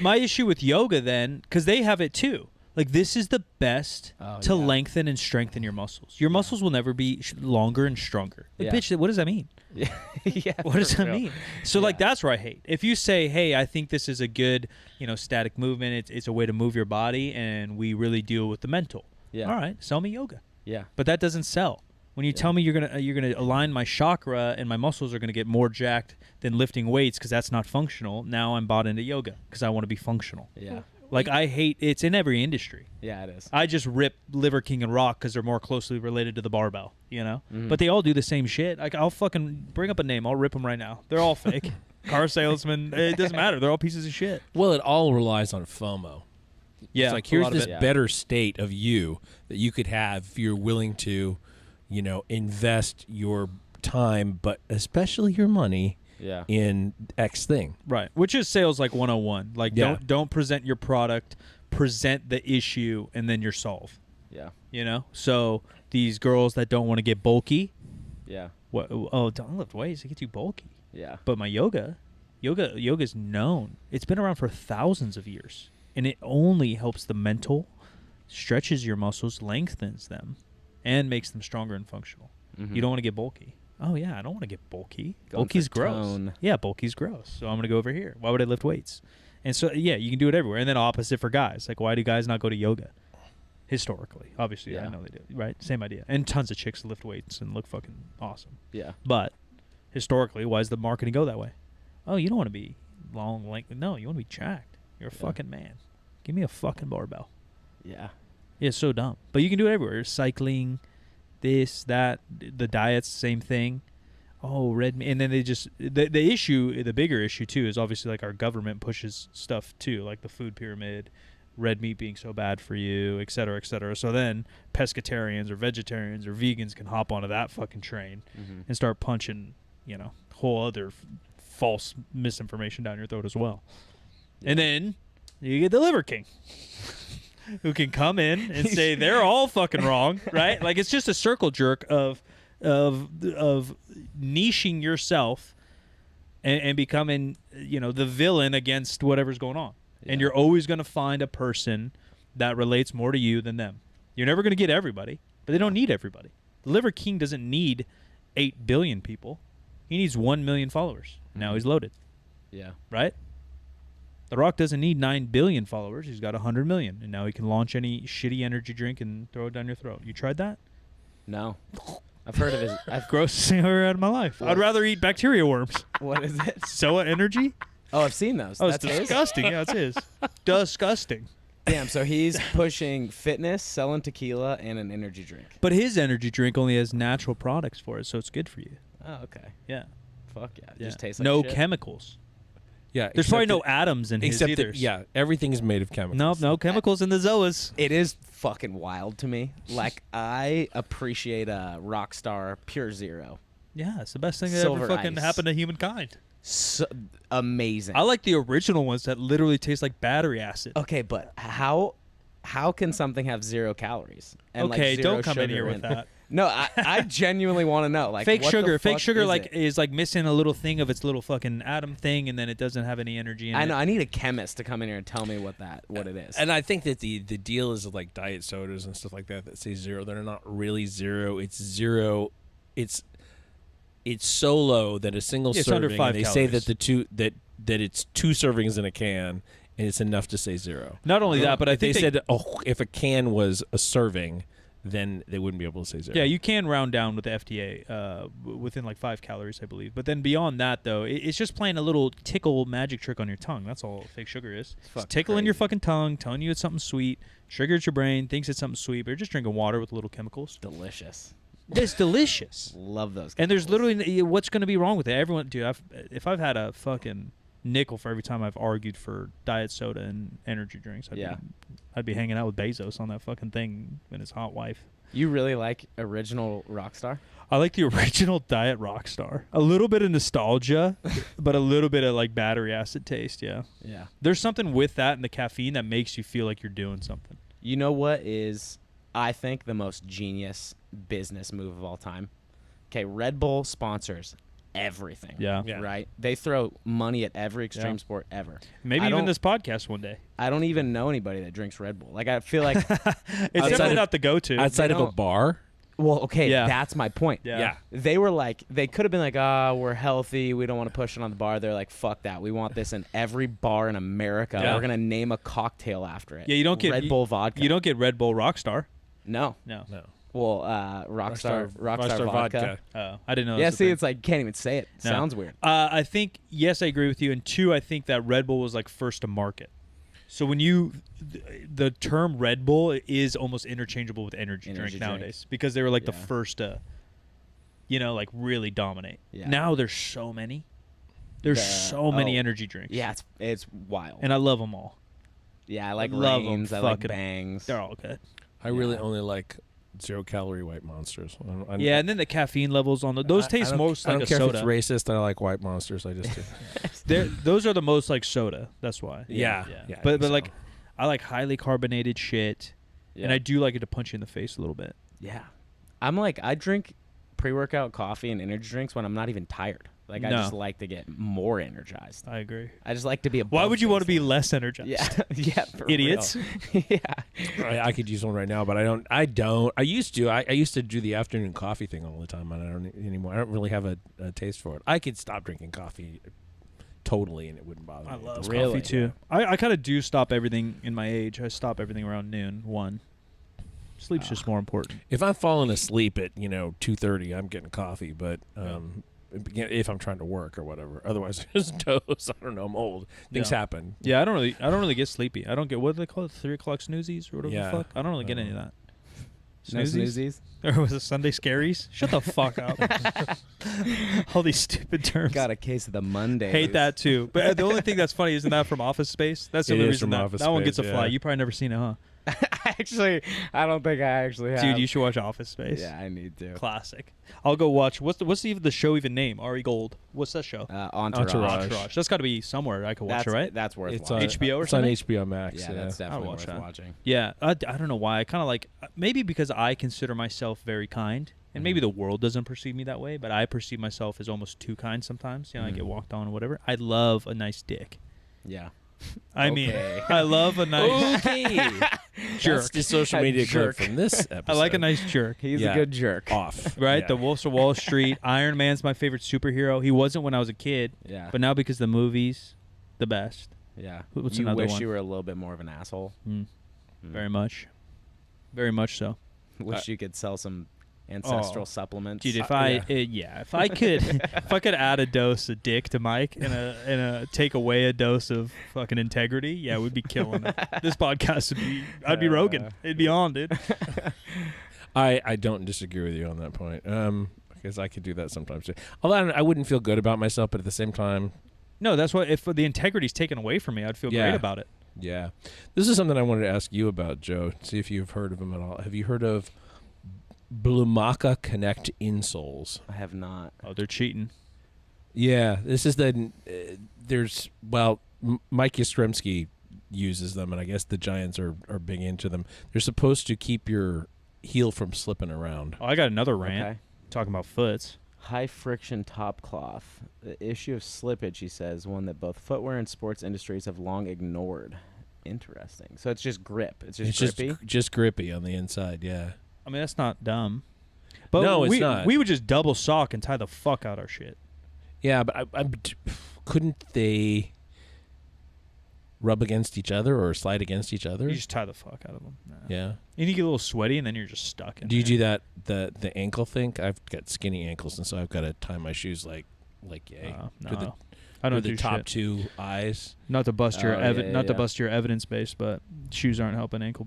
my issue with yoga then, because they have it too. Like this is the best to lengthen and strengthen your muscles. Your muscles will never be longer and stronger. Like, bitch, what does that mean? Yeah. What does that mean? So like that's where I hate. If you say, hey, I think this is a good, static movement. It's a way to move your body, and we really deal with the mental. Yeah. All right, sell me yoga. Yeah. But that doesn't sell. When you tell me you're gonna align my chakra and my muscles are gonna get more jacked than lifting weights because that's not functional. Now I'm bought into yoga because I want to be functional. Yeah. Like I hate it's in every industry. Yeah, it is. I just rip Liver King and Rock because they're more closely related to the barbell, But they all do the same shit. Like I'll fucking bring up a name. I'll rip them right now. They're all fake. Car salesman. It doesn't matter. They're all pieces of shit. Well, it all relies on FOMO. Yeah. It's like here's this better state of you that you could have if you're willing to, invest your time, but especially your money. Yeah. In X thing. Right. Which is sales like 101. Like don't present your product, present the issue, and then you're solved. Yeah. So these girls that don't want to get bulky. Yeah. Don't lift weights, it gets you bulky. Yeah. But my yoga's known. It's been around for thousands of years. And it only helps the mental, stretches your muscles, lengthens them, and makes them stronger and functional. Mm-hmm. You don't want to get bulky. Oh, yeah, I don't want to get bulky. Bulky's gross. Tone. Yeah, bulky's gross. So I'm going to go over here. Why would I lift weights? And so, yeah, you can do it everywhere. And then opposite for guys. Like, why do guys not go to yoga? Historically. Obviously, I know they do. Right? Same idea. And tons of chicks lift weights and look fucking awesome. Yeah. But historically, why does the marketing go that way? Oh, you don't want to be long, length. No, you want to be jacked. You're a fucking man. Give me a fucking barbell. Yeah. Yeah, it's so dumb. But you can do it everywhere. Cycling, this, that, the diets, same thing. Oh, red meat. And then they just, the issue, the bigger issue too, is obviously like our government pushes stuff too, like the food pyramid, red meat being so bad for you, et cetera, et cetera. So then pescatarians or vegetarians or vegans can hop onto that fucking train and start punching, whole other false misinformation down your throat as well. Yeah. And then you get the Liver King, who can come in and say they're all fucking wrong, right? Like, it's just a circle jerk of niching yourself and becoming, the villain against whatever's going on. Yeah. And you're always going to find a person that relates more to you than them. You're never going to get everybody, but they don't need everybody. The Liver King doesn't need 8 billion people. He needs 1 million followers. Now he's loaded. Yeah. Right? The Rock doesn't need 9 billion followers. He's got 100 million. And now he can launch any shitty energy drink and throw it down your throat. You tried that? No. I've heard of his. Grossest thing I've ever had in my life. I'd rather eat bacteria worms. What is it? Soa Energy? Oh, I've seen those. Oh, That's it's disgusting. Yeah, it's his. Disgusting. Damn, so he's pushing fitness, selling tequila, and an energy drink. But his energy drink only has natural products for it, so it's good for you. Oh, okay. Yeah. Fuck yeah. It just tastes like no shit. chemicals. Yeah. There's probably no atoms in his either. Yeah, everything's made of chemicals. No chemicals in the Zoas. It is fucking wild to me. Like, I appreciate a Rockstar Pure Zero. Yeah, it's the best thing that Silver ever fucking ice. happened to humankind. So amazing. I like the original ones that literally taste like battery acid. Okay, but how can something have 0 calories? And Okay, like 0 don't come in sugar here with that. No, I genuinely want to know. Like, fake what sugar. the Fake fuck sugar is is like missing a little thing of its little fucking atom thing, and then it doesn't have any energy in it. I know. I need a chemist to come in here and tell me what it is. And I think that the deal is like diet sodas and stuff like that say 0. They're not really 0. It's 0. It's so low that a single It's serving. under 5 and they say calories. that that it's 2 servings in a can, and it's enough to say 0. Not only that, but I think they said if a can was a serving, then they wouldn't be able to say 0. Yeah, you can round down with the FDA within like 5 calories, I believe. But then beyond that, though, it's just playing a little tickle magic trick on your tongue. That's all fake sugar is. It's tickling your fucking tongue, telling you it's something sweet, triggers your brain, thinks it's something sweet, but you're just drinking water with little chemicals. Delicious. It's delicious. Love those. And there's literally what's going to be wrong with it? Everyone, dude. If I've had a fucking nickel for every time I've argued for diet soda and energy drinks, I'd be hanging out with Bezos on that fucking thing and his hot wife. You really like original Rockstar? I like the original Diet Rockstar. A little bit of nostalgia, but a little bit of like battery acid taste. Yeah. Yeah. There's something with that and the caffeine that makes you feel like you're doing something. You know what is, I think, the most genius business move of all time? Okay, Red Bull sponsors everything. Yeah. Right? They throw money at every extreme sport ever. Maybe even this podcast one day. I don't even know anybody that drinks Red Bull. Like, I feel like it's definitely not the go-to. Outside of a bar? Well, okay, Yeah. that's my point. Yeah. They were like, they could have been like, we're healthy. We don't want to push it on the bar. They're like, fuck that. We want this in every bar in America. Yeah. We're going to name a cocktail after it. Yeah, you don't get Red Bull vodka. You don't get Red Bull Rockstar. No. Well, Rockstar vodka. Oh, I didn't know. Yeah, that was a see, thing. it's like, can't even say it. No. Sounds weird. I think, yes, I agree with you. And 2, I think that Red Bull was like first to market. So when the term Red Bull is almost interchangeable with energy drink nowadays because they were like the first to, like really dominate. Yeah. Now there's so many. There's so many energy drinks. Yeah, it's wild. And I love them all. Yeah, I like love Reigns. them. I like Bangs. They're all good. I really only like 0-calorie white monsters. Yeah, and then the caffeine levels on those taste most like a soda. I don't care if it's racist. I like white monsters. I just do. Those are the most like soda. That's why. Yeah. But like, I like highly carbonated shit, and I do like it to punch you in the face a little bit. Yeah, I'm like, I drink pre-workout coffee and energy drinks when I'm not even tired. Like, I just like to get more energized. I agree. I just like to be above. Why would you want to be less energized? Yeah, for idiots. Real. Yeah, I could use one right now, but I don't. I used to. I used to do the afternoon coffee thing all the time, and I don't anymore. I don't really have a taste for it. I could stop drinking coffee totally, and it wouldn't bother me. I love coffee too. I kind of do stop everything in my age. I stop everything around noon, 1. Sleep's just more important. If I'm falling asleep at 2:30, I'm getting coffee, but if I'm trying to work or whatever. Otherwise, I just doze. I don't know. I'm old. Things happen. Yeah, I don't really get sleepy. I don't get, what do they call it, 3 o'clock snoozies or whatever the fuck. I don't really get any of that. No snoozies? Or was it Sunday Scaries? Shut the fuck up. All these stupid terms. Got a case of the Monday. Hate that too. But the only thing that's funny, isn't that from Office Space? That's the It only is reason from that Office one Space, gets a fly. yeah. You probably never seen it, huh? I don't think I actually have. Dude, you should watch Office Space. Yeah, I need to. Classic. I'll go watch. What's even the show even name? Ari Gold. What's that show? Entourage. Entourage. That's got to be somewhere I could watch it, right? That's worth It's watching. on HBO or it's on something? HBO Max. Yeah, Yeah, that's definitely watch worth that. watching. Yeah, I don't know why. I kind of like, maybe because I consider myself very kind, and maybe the world doesn't perceive me that way, but I perceive myself as almost too kind sometimes. You know, I get walked on or whatever. I love a nice dick. Yeah. I mean, Okay. I love a nice Okay. jerk. That's the social media clip from this episode. I like a nice jerk. He's Yeah. a good jerk. Off. Right? Yeah. The Wolves of Wall Street. Iron Man's my favorite superhero. He wasn't when I was a kid, Yeah. but now because the movies, the best. Yeah. What's you another wish one? you were a little bit more of an asshole. Very much. Very much so. Wish you could sell some ancestral supplements. Dude, if if I could add a dose of dick to Mike and take away a dose of fucking integrity, yeah, we'd be killing it. This podcast would be, I'd be Rogan. It'd be on, dude. I don't disagree with you on that point. Because I could do that sometimes too. Although I wouldn't feel good about myself, but at the same time, No, that's what, if the integrity's taken away from me, I'd feel Yeah. great about it. yeah. This is something I wanted to ask you about, Joe. See if you've heard of them at all. Have you heard of Blumaka Connect insoles? I have not. Oh, they're cheating. Yeah, this is Mike Yastrzemski uses them, and I guess the Giants are big into them. They're supposed to keep your heel from slipping around. Oh, I got another rant Okay. talking about foots. High friction top cloth. The issue of slippage, he says, one that both footwear and sports industries have long ignored. Interesting. So it's just grip. It's just grippy. just grippy on the inside. Yeah. I mean, that's not dumb. But No, it's not. We would just double sock and tie the fuck out our shit. Yeah, but couldn't they rub against each other or slide against each other? You just tie the fuck out of them. Nah. Yeah. And you get a little sweaty, and then you're just stuck in Do you there. do that the ankle thing? I've got skinny ankles, and so I've got to tie my shoes like yay. No, For the- I don't for the do top shit. two eyes. Not to bust your Oh, yeah, to yeah. bust your evidence base, but shoes aren't helping ankle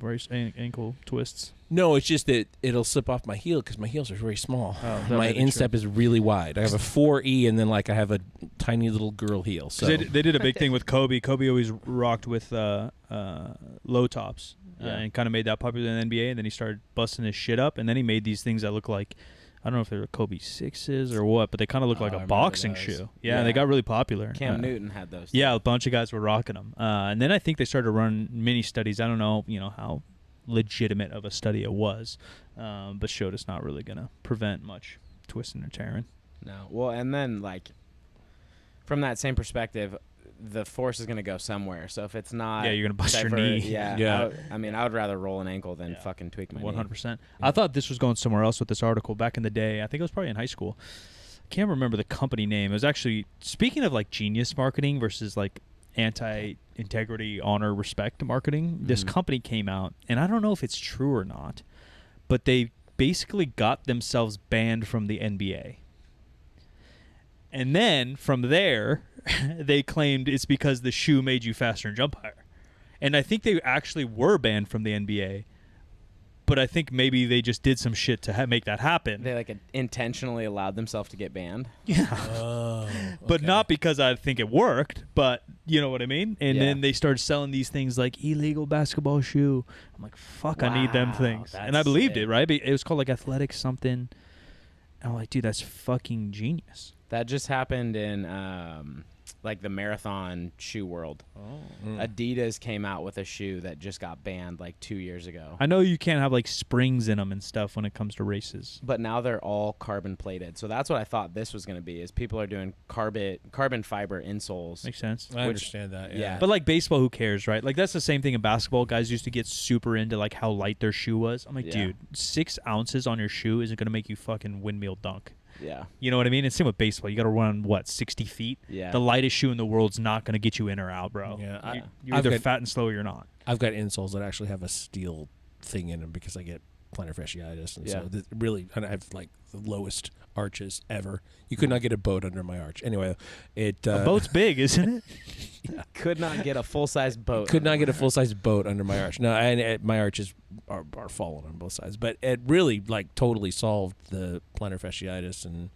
twists. No, it's just that it'll slip off my heel because my heels are very small. Oh, that My may be instep true. is really wide. I have a 4E, and then I have a tiny little girl heel. 'Cause So they did a big thing with Kobe. Kobe always rocked with low tops Yeah. and kind of made that popular in the NBA. And then he started busting his shit up, and then he made these things that look like, I don't know if they were Kobe 6s or what, but they kind of look Oh, like I a remember boxing those. shoe. Yeah. They got really popular. Cam Newton had those. Yeah, a bunch of guys were rocking them. And then I think they started to run mini studies. I don't know, how legitimate of a study it was, but showed it's not really going to prevent much twisting or tearing. No. Well, and then from that same perspective, the force is going to go somewhere. So if it's not, Yeah, you're gonna bust your divert- knee. Yeah. Yeah. I would rather roll an ankle than Yeah. fucking tweak my knee. 100%. I thought this was going somewhere else with this article back in the day. I think it was probably in high school. I can't remember the company name. It was actually, speaking of genius marketing versus anti-integrity, honor, respect marketing, this Mhm. company came out, and I don't know if it's true or not, but they basically got themselves banned from the NBA. And then from there, they claimed it's because the shoe made you faster and jump higher. And I think they actually were banned from the NBA, but I think maybe they just did some shit to make that happen. They intentionally allowed themselves to get banned. Yeah. Oh, But okay. not because I think it worked, but you know what I mean? And Yeah. then they started selling these things like illegal basketball shoe. I'm like, fuck, I need them Wow, things. And I that's believed sick. it, right? It was called athletic something. And I'm like, dude, that's fucking genius. That just happened in the marathon shoe world. Mm. Adidas came out with a shoe that just got banned 2 years ago. I know you can't have springs in them and stuff when it comes to races. But now they're all carbon plated. So that's what I thought this was going to be, is people are doing carbon fiber insoles. Makes sense. I understand that. Yeah. yeah. But baseball, who cares, right? That's the same thing in basketball. Guys used to get super into how light their shoe was. I'm like, Yeah. dude, 6 ounces on your shoe isn't going to make you fucking windmill dunk. Yeah. You know what I mean? And same with baseball. You got to run, 60 feet? Yeah. The lightest shoe in the world's not going to get you in or out, bro. Yeah, You're I've either got- fat and slow or you're not. I've got insoles that actually have a steel thing in them because I get plantar fasciitis, and Yeah. so really, and I have like the lowest arches ever. You could not get a boat under my arch. Anyway, a boat's big, isn't it? Could not get a full-size boat. Could not get a full-size boat under my arch. No, and my arches are fallen on both sides. But it really like totally solved the plantar fasciitis, and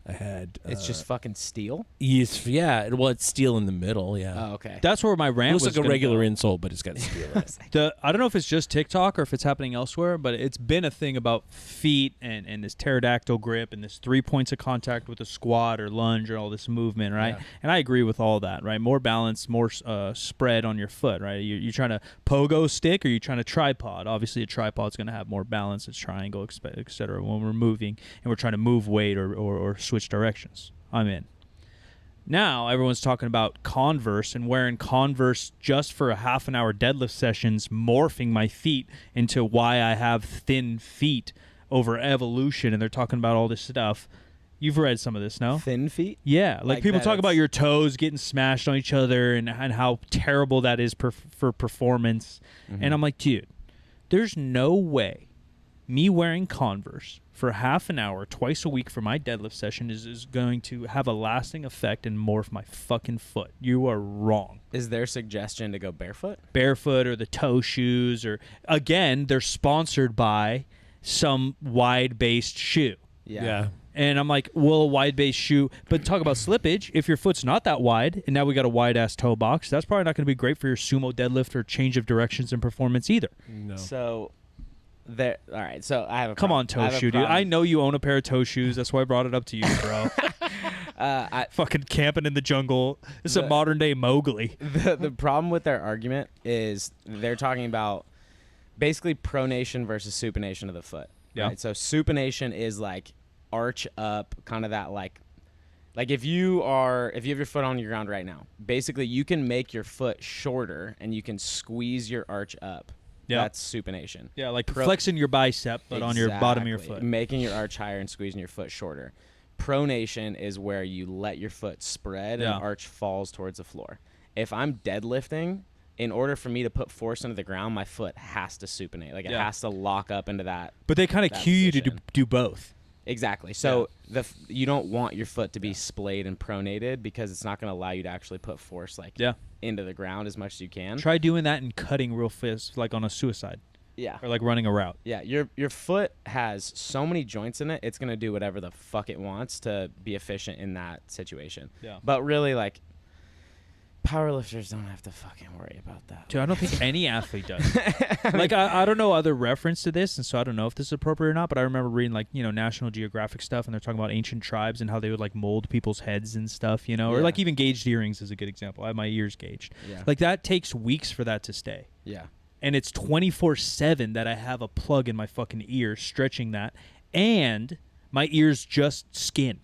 I had. It's just fucking steel. Yeah. Well, it's steel in the middle. Yeah. Oh, okay. That's where my It rant looks was like a gonna regular go. insole, but it's got steel in it. I don't know if it's just TikTok or if it's happening elsewhere, but it's been a thing about feet and this pterodactyl grip and this 3 points of contact with a squat or lunge or all this movement, right? Yeah. And I agree with all that, right? More balance, more spread on your foot, right? You're trying to pogo stick or you're trying to tripod. Obviously, a tripod's going to have more balance. It's triangle, et cetera, when we're moving and we're trying to move weight or switch directions. I'm in. Now everyone's talking about Converse and wearing Converse just for a half an hour deadlift sessions, morphing my feet into why I have thin feet over evolution, and they're talking about all this stuff. You've read some of this, no? Thin feet? Yeah, like people that talk about it's- your toes getting smashed on each other and how terrible that is for performance. And I'm like, dude, there's no way me wearing Converse for half an hour twice a week for my deadlift session is going to have a lasting effect and morph my fucking foot. You are wrong. Is there suggestion to go barefoot? Barefoot or the toe shoes, or again, they're sponsored by some wide-based shoe. Yeah. And I'm like, well, a wide-based shoe. But talk about slippage. If your foot's not that wide, and now we got a wide-ass toe box, that's probably not going to be great for your sumo deadlift or change of directions and performance either. No. So, there. All right. So I have a Come problem. on, toe shoe, dude. I know you own a pair of toe shoes. That's why I brought it up to you, bro. Fucking camping in the jungle. This is a modern-day Mowgli. The problem with their argument is they're talking about basically pronation versus supination of the foot. Yeah. Right? So supination is like arch up, kind of that like if you have your foot on your ground right now, basically you can make your foot shorter and you can squeeze your arch up. Yeah. That's supination. Yeah, like flexing your bicep, but on your bottom of your Exactly. foot. Making your arch higher and squeezing your foot shorter. Pronation is where you let your foot spread Yeah. and arch falls towards the floor. If I'm deadlifting, in order for me to put force into the ground, my foot has to supinate. Like it Yeah. has to lock up into that. But they kind of that cue you to position. do both. Exactly. So you don't want your foot to be splayed and pronated because it's not going to allow you to actually put force into the ground as much as you can. Try doing that and cutting real fast, like on a suicide Yeah. or like running a route. Yeah, your foot has so many joints in it, it's going to do whatever the fuck it wants to be efficient in that situation. Yeah. But really, like, powerlifters don't have to fucking worry about that. Dude, I don't think any athlete does. Like, I don't know other reference to this, and so I don't know if this is appropriate or not, but I remember reading, like, National Geographic stuff, and they're talking about ancient tribes and how they would, like, mold people's heads and stuff, or, Yeah. like, even gauged earrings is a good example. I have my ears gauged. Yeah. Like, that takes weeks for that to stay. Yeah. And it's 24/7 that I have a plug in my fucking ear stretching that, and my ear's just skin.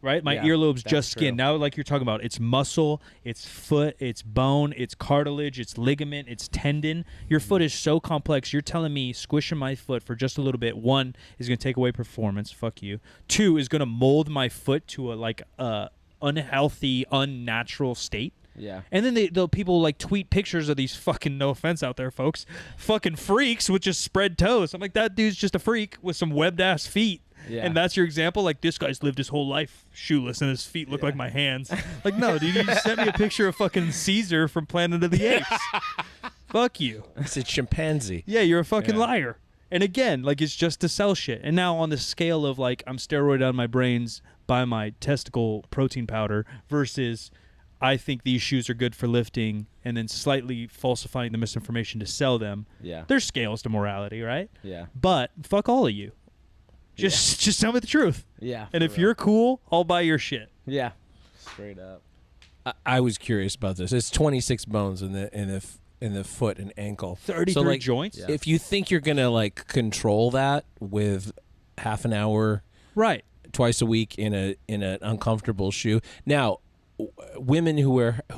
Right? My Yeah, earlobe's that's just skin. true. Now, like you're talking about, it's muscle, it's foot, it's bone, it's cartilage, it's ligament, it's tendon. Your foot is so complex. You're telling me squishing my foot for just a little bit, one, is going to take away performance. Fuck you. Two, is going to mold my foot to a unhealthy, unnatural state. Yeah. And then the people like tweet pictures of these fucking, no offense out there, folks, fucking freaks with just spread toes. I'm like, that dude's just a freak with some webbed ass feet. Yeah. And that's your example? Like, this guy's lived his whole life shoeless and his feet look like my hands. Like, no, dude, you just sent me a picture of fucking Caesar from Planet of the Apes. Fuck you. It's a chimpanzee. Yeah, you're a fucking Yeah. liar. And again, like, it's just to sell shit. And now on the scale of, like, I'm steroid on my brains by my testicle protein powder versus I think these shoes are good for lifting and then slightly falsifying the misinformation to sell them. Yeah. There's scales to morality, right? Yeah. But fuck all of you. Just tell me the truth. Yeah. And for if real. you're cool, I'll buy your shit. Yeah. Straight up. I was curious about this. It's 26 bones in the foot and ankle. 33 so, like, joints? Yeah. If you think you're gonna like control that with half an hour Right. twice a week in an uncomfortable shoe. Now, women who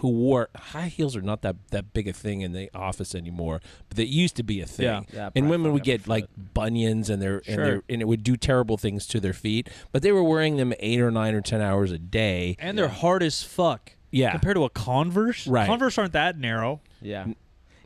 wore high heels are not that big a thing in the office anymore, but they used to be a thing. Yeah. Yeah, And probably women would fuck up get the like foot. bunions and Sure. and it would do terrible things to their feet, but they were wearing them 8 or 9 or 10 hours a day. And they're hard as fuck. Yeah. Compared to a Converse? Right. Converse aren't that narrow. Yeah.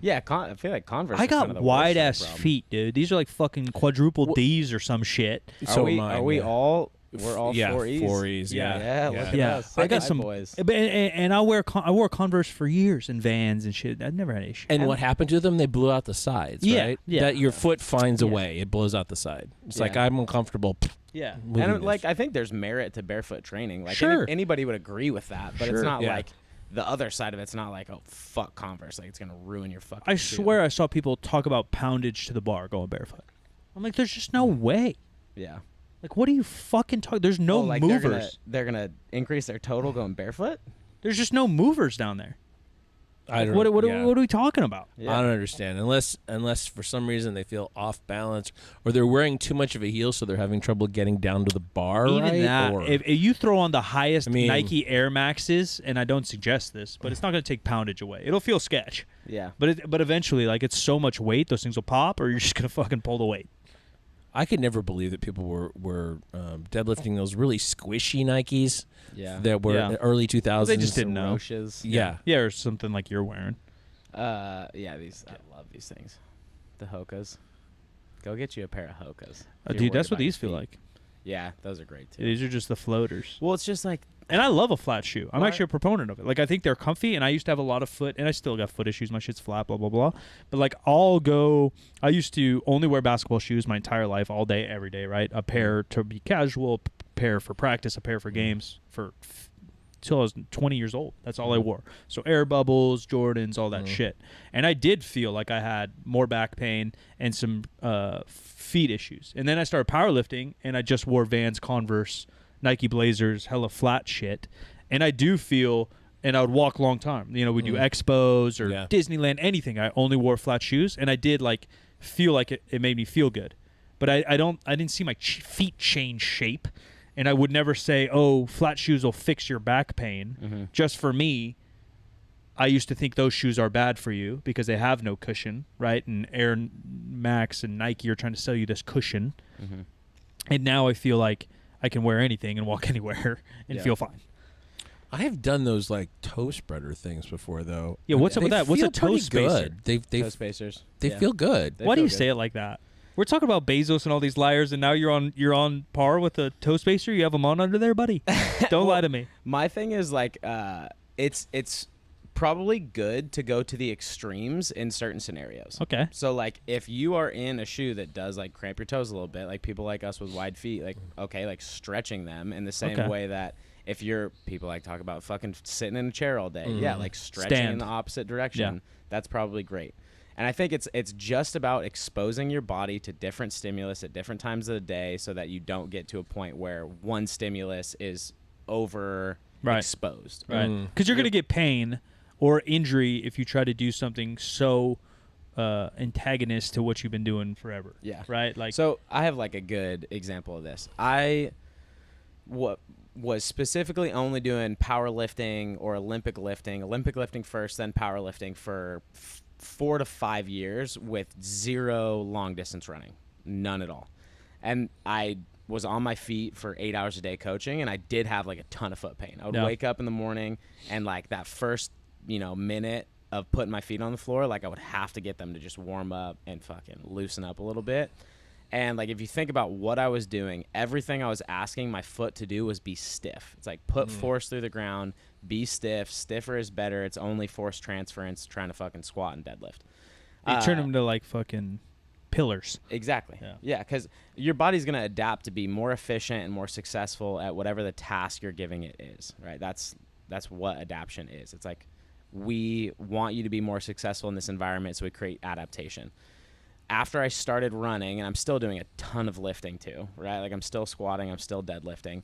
Yeah, I feel like Converse. I are kind of got the wide worst ass for the problem. feet, dude. These are like fucking quadruple D's or some shit. So am I, Are we yeah. all? We're all yeah, 4Es. 4Es, yeah. Yeah, look at Yeah, us. I got Hi, some, boys. and I wore Converse for years in Vans and shit. I never had an issue. And what happened to them? They blew out the sides, Yeah, right? yeah. That your foot finds a Yeah. way. It blows out the side. It's like, Yeah. I'm uncomfortable. Yeah, moving And this. like, I think there's merit to barefoot training. Like, Sure. anybody would agree with that, but it's Sure. not Yeah. like the other side of it's not like, oh fuck Converse, like it's gonna ruin your fucking. I shoe. swear I saw people talk about poundage to the bar going barefoot. I'm like, there's just no way. Yeah. Like, what are you fucking talking? There's no like movers. They're gonna increase their total going barefoot. There's just no movers down there. I don't. What yeah. are we talking about? Yeah. I don't understand. Unless for some reason they feel off balance or they're wearing too much of a heel, so they're having trouble getting down to the bar. Even right? that, Or, if you throw on the highest I mean- Nike Air Maxes, and I don't suggest this, but it's not going to take poundage away. It'll feel sketch, Yeah. but eventually, like, it's so much weight, those things will pop, or you're just going to fucking pull the weight. I could never believe that people were deadlifting those really squishy Nikes Yeah. that were Yeah. in the early 2000s. They just didn't know. Roches. Yeah. Yeah, or something like you're wearing. Yeah. These. I love these things. The Hokas. Go get you a pair of Hokas. if you're Dude, worried that's what about these your feel feet. like. Yeah, those are great too. These are just the floaters. Well, it's just like And I love a flat shoe. I'm Why- actually a proponent of it. Like, I think they're comfy, and I used to have a lot of foot, and I still got foot issues. My shit's flat, blah, blah, blah. But, like, I used to only wear basketball shoes my entire life, all day, every day, right? A pair to be casual, pair for practice, a pair for games till I was 20 years old. That's all I wore. So Air Bubbles, Jordans, all that shit. And I did feel like I had more back pain and some feet issues. And then I started powerlifting, and I just wore Vans, Converse, Nike Blazers, hella flat shit. And I do feel, and I would walk long time. You know, we do expos or Yeah. Disneyland, anything. I only wore flat shoes, and I did like feel like it made me feel good. But I didn't see my feet change shape, and I would never say, oh, flat shoes will fix your back pain. Just for me, I used to think those shoes are bad for you because they have no cushion, right? And Air Max and Nike are trying to sell you this cushion. And now I feel like I can wear anything and walk anywhere and feel fine. I have done those like toe spreader things before, though. Yeah, what's up They with that? What's a feel toe pretty spacer? good. They toe spacers. they Yeah. feel good. They Why do feel you good. say it like that? We're talking about Bezos and all these liars, and now you're on par with a toe spacer. You have them on under there, buddy. Don't lie to me. My thing is like it's probably good to go to the extremes in certain scenarios. Okay. So like if you are in a shoe that does like cramp your toes a little bit, like people like us with wide feet, like okay, like stretching them in the same Okay. way that if you're people like talk about fucking sitting in a chair all day, yeah, like stretching in Stand. the opposite direction, Yeah. that's probably great. And I think it's just about exposing your body to different stimulus at different times of the day so that you don't get to a point where one stimulus is over Right. exposed. Right. Because you're going to get pain or injury if you try to do something so antagonist to what you've been doing forever. Yeah. Right? Like, So I have like a good example of this. I was specifically only doing powerlifting or Olympic lifting first, then powerlifting for 4 to 5 years with zero long distance running, none at all. And I was on my feet for 8 hours a day coaching, and I did have like a ton of foot pain. I would Yeah. wake up in the morning, and like that first minute of putting my feet on the floor, like I would have to get them to just warm up and fucking loosen up a little bit. And like if you think about what I was doing, everything I was asking my foot to do was be stiff. It's like put force through the ground, be stiff. Stiffer is better. It's only force transference trying to fucking squat and deadlift. you turn them to like fucking pillars. Exactly. Yeah, because your body's going to adapt to be more efficient and more successful at whatever the task you're giving it is, right? That's what adaptation is. It's like we want you to be more successful in this environment, so we create adaptation. After I started running, and I'm still doing a ton of lifting too, right? Like I'm still squatting, I'm still deadlifting.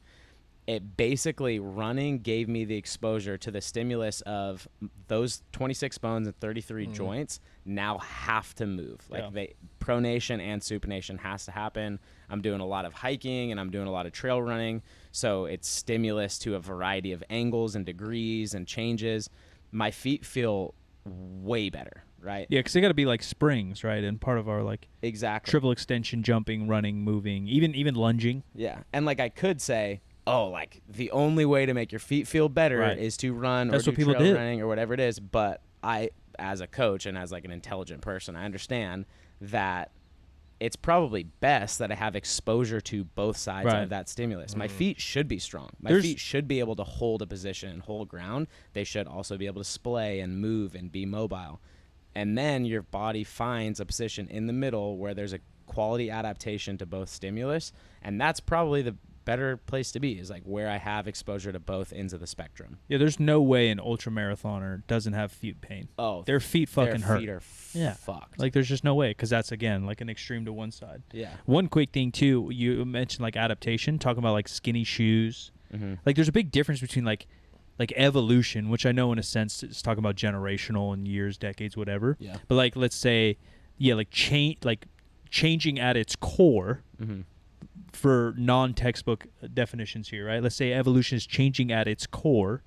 It basically, running gave me the exposure to the stimulus of those 26 bones and 33 joints now have to move. Like pronation and supination has to happen. I'm doing a lot of hiking and I'm doing a lot of trail running. So it's stimulus to a variety of angles and degrees and changes. My feet feel way better, right? Yeah, because they got to be like springs, right? And part of our like Exactly. triple extension, jumping, running, moving, even lunging. Yeah. And like I could say, oh, like the only way to make your feet feel better Right. is to run That's or what do people trail did. running or whatever it is. But I, as a coach and as like an intelligent person, I understand that it's probably best that I have exposure to both sides Right. of that stimulus. My feet should be strong. My feet should be able to hold a position and hold ground. They should also be able to splay and move and be mobile. And then your body finds a position in the middle where there's a quality adaptation to both stimulus. And that's probably the better place to be, is like where I have exposure to both ends of the spectrum. Yeah, there's no way an ultra marathoner doesn't have feet pain. Oh, their feet fucking hurt. Their feet are fucked. Like there's just no way, because that's again like an extreme to one side. Yeah. One quick thing too, you mentioned like adaptation, talking about like skinny shoes. Mm-hmm. Like there's a big difference between like evolution, which I know in a sense is talking about generational and years, decades, whatever. Yeah. But like let's say, like changing at its core. Mm-hmm. For non-textbook definitions here, right? Let's say evolution is changing at its core.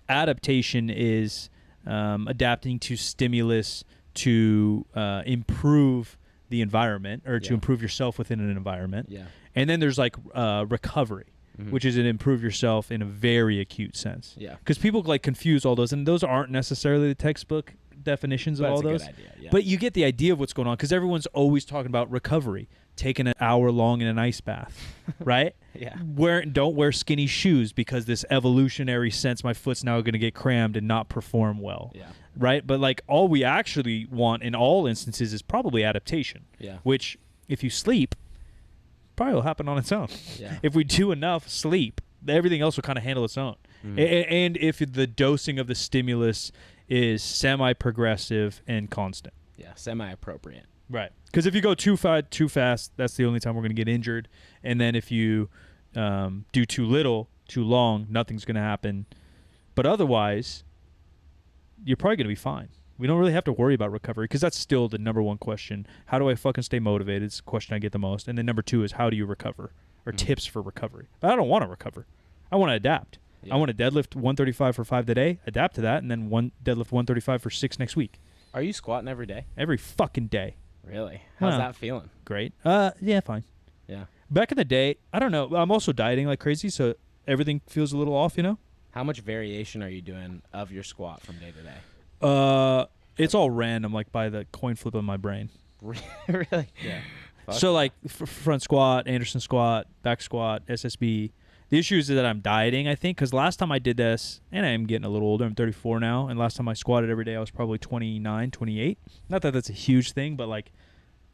Adaptation is adapting to stimulus to improve the environment, or to improve yourself within an environment. Yeah. And then there's like recovery, which is an improve yourself in a very acute sense. Yeah. Because people like confuse all those, and those aren't necessarily the textbook definitions of all those. That's a good idea, yeah. But you get the idea of what's going on, because everyone's always talking about recovery, taking an hour long in an ice bath, right? Yeah. Don't wear skinny shoes because this evolutionary sense my foot's now going to get crammed and not perform well. Yeah. Right? But like all we actually want in all instances is probably adaptation. Yeah. Which if you sleep, probably will happen on its own. Yeah. If we do enough sleep, everything else will kind of handle its own. And if the dosing of the stimulus is semi-progressive and constant. Yeah, semi-appropriate. Right. Because if you go too fast, that's the only time we're going to get injured. And then if you do too little, too long, nothing's going to happen. But otherwise, you're probably going to be fine. We don't really have to worry about recovery, because that's still the number one question. How do I fucking stay motivated? It's the question I get the most. And then number two is, how do you recover? Or tips for recovery. But I don't want to recover. I want to adapt. Yeah. I want to deadlift 135 for 5 today, adapt to that, and then deadlift 135 for 6 next week. Are you squatting every day? Every fucking day. Really? How's Well, that feeling? Great. Yeah, fine. Yeah. Back in the day, I don't know. I'm also dieting like crazy, so everything feels a little off, you know? How much variation are you doing of your squat from day to day? It's all random, like by the coin flip of my brain. Really? Yeah. Fuck. So like front squat, Anderson squat, back squat, SSB. The issue is that I'm dieting, I think, because last time I did this, and I am getting a little older, I'm 34 now, and last time I squatted every day, I was probably 29, 28. Not that that's a huge thing, but like,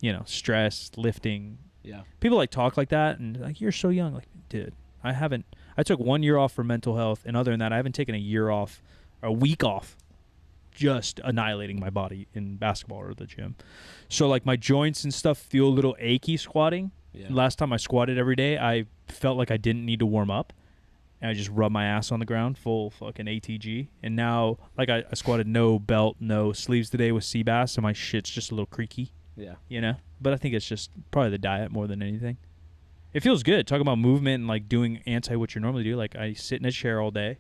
you know, stress, lifting. Yeah. People like talk like that, and like, you're so young. Like, dude, I took 1 year off for mental health, and other than that, I haven't taken a week off, just annihilating my body in basketball or the gym. So like my joints and stuff feel a little achy squatting. Yeah. Last time I squatted every day, I felt like I didn't need to warm up, and I just rubbed my ass on the ground, full fucking ATG. And now, like I squatted no belt, no sleeves today with sea bass, so my shit's just a little creaky. Yeah. You know? But I think it's just probably the diet more than anything. It feels good. Talking about movement and like doing what you normally do. Like I sit in a chair all day,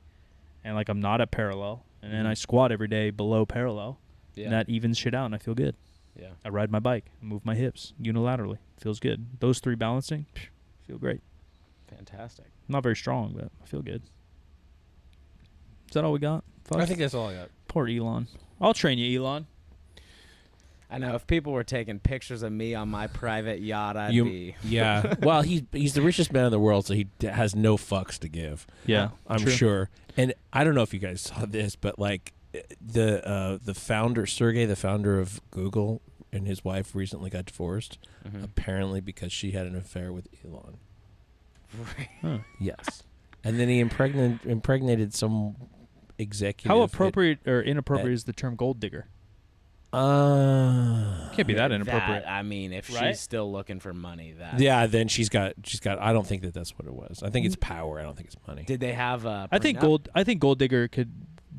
and like I'm not at parallel, and then I squat every day below parallel. Yeah. And that evens shit out, and I feel good. Yeah. I ride my bike, move my hips unilaterally. Feels good. Those three balancing, feel great. Fantastic. I'm not very strong, but I feel good. Is that all we got? Fuck. I think that's all I got. Poor Elon. I'll train you, Elon. I know if people were taking pictures of me on my private yacht, I'd be. Yeah. Well, he's the richest man in the world, so he has no fucks to give. Yeah, I'm true. sure. And I don't know if you guys saw this, but like the founder, Sergey, the founder of Google, and his wife recently got divorced, apparently because she had an affair with Elon. Huh. Yes. And then he impregnated some executive. How appropriate or inappropriate is the term gold digger? Can't be that inappropriate. I mean, if Right? she's still looking for money, that. Yeah, then she's got. I don't think that's what it was. I think it's power. I don't think it's money. Did they have a? I think prenup? gold digger could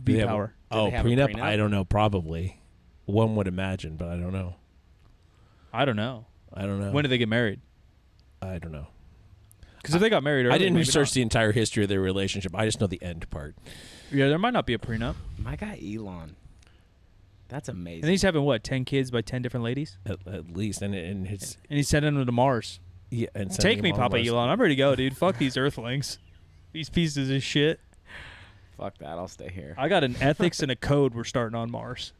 be They have- power. Oh, they have a prenup? prenup? I don't know. Probably. One would imagine, but I don't know. I don't know. When did they get married? I don't know. Because if they got married early, I didn't maybe research not. the entire history of their relationship. I just know the end part. Yeah, there might not be a prenup. My guy Elon. That's amazing. And he's having what, 10 kids by 10 different ladies? At least, and it's And he's sending them to Mars. yeah. And Take sending me, them on Papa Mars. Elon. I'm ready to go, dude. Fuck these Earthlings. These pieces of shit. Fuck that. I'll stay here. I got an ethics and a code we're starting on Mars.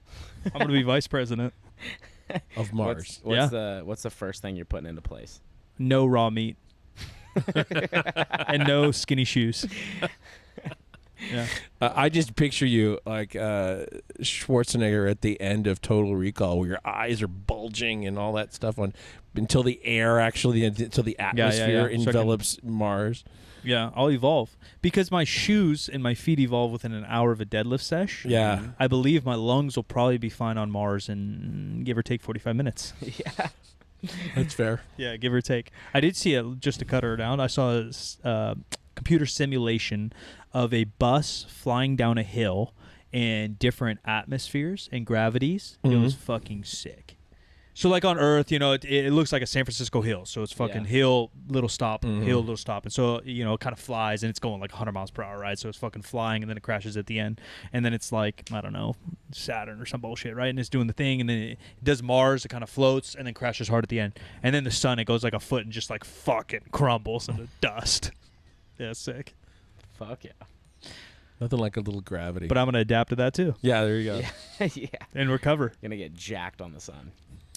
I'm going to be vice president. Of Mars. What's the first thing you're putting into place? No raw meat. And no skinny shoes. Yeah. I just picture you like Schwarzenegger at the end of Total Recall, where your eyes are bulging and all that stuff until the atmosphere envelops Mars. Yeah, I'll evolve because my shoes and my feet evolve within an hour of a deadlift sesh. Yeah, I believe my lungs will probably be fine on Mars in give or take 45 minutes. Yeah. That's fair. Yeah, give or take. I did see it just to cut her down. I saw a computer simulation of a bus flying down a hill in different atmospheres and gravities. It was fucking sick. So like on Earth, it looks like a San Francisco hill. So it's fucking hill, little stop, hill, little stop. And so, it kind of flies and it's going like 100 miles per hour, right? So it's fucking flying and then it crashes at the end. And then it's like, I don't know, Saturn or some bullshit, right? And it's doing the thing and then it does Mars, it kind of floats and then crashes hard at the end. And then the sun, it goes like a foot and just like fucking crumbles into dust. Yeah, sick. Fuck yeah. Nothing like a little gravity. But I'm going to adapt to that too. Yeah, there you go. Yeah. And recover. Gonna get jacked on the sun.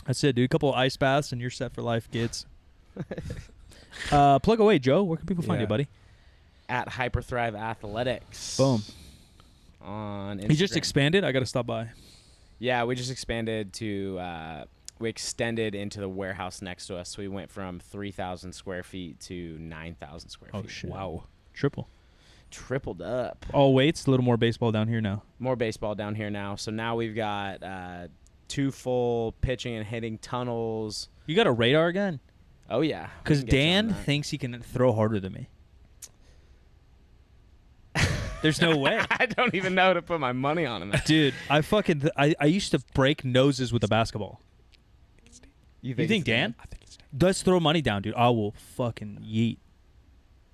That's it, dude. A couple of ice baths and you're set for life, kids. Plug away, Joe. Where can people find you, buddy? At Hyperthrive Athletics. Boom. On Instagram. He just expanded. I got to stop by. Yeah, we just expanded to. We extended into the warehouse next to us. So we went from 3,000 square feet to 9,000 square feet. Oh shit! Wow. Tripled up. All weights. A little more baseball down here now. More baseball down here now. So now we've got 2 full pitching and hitting tunnels. You got a radar gun? Oh yeah. Because Dan thinks he can throw harder than me. There's no way. I don't even know how to put my money on him. Dude, I used to break noses with a basketball. You think Dan? I think it's Dan. Let's throw money down, dude. I will fucking yeet.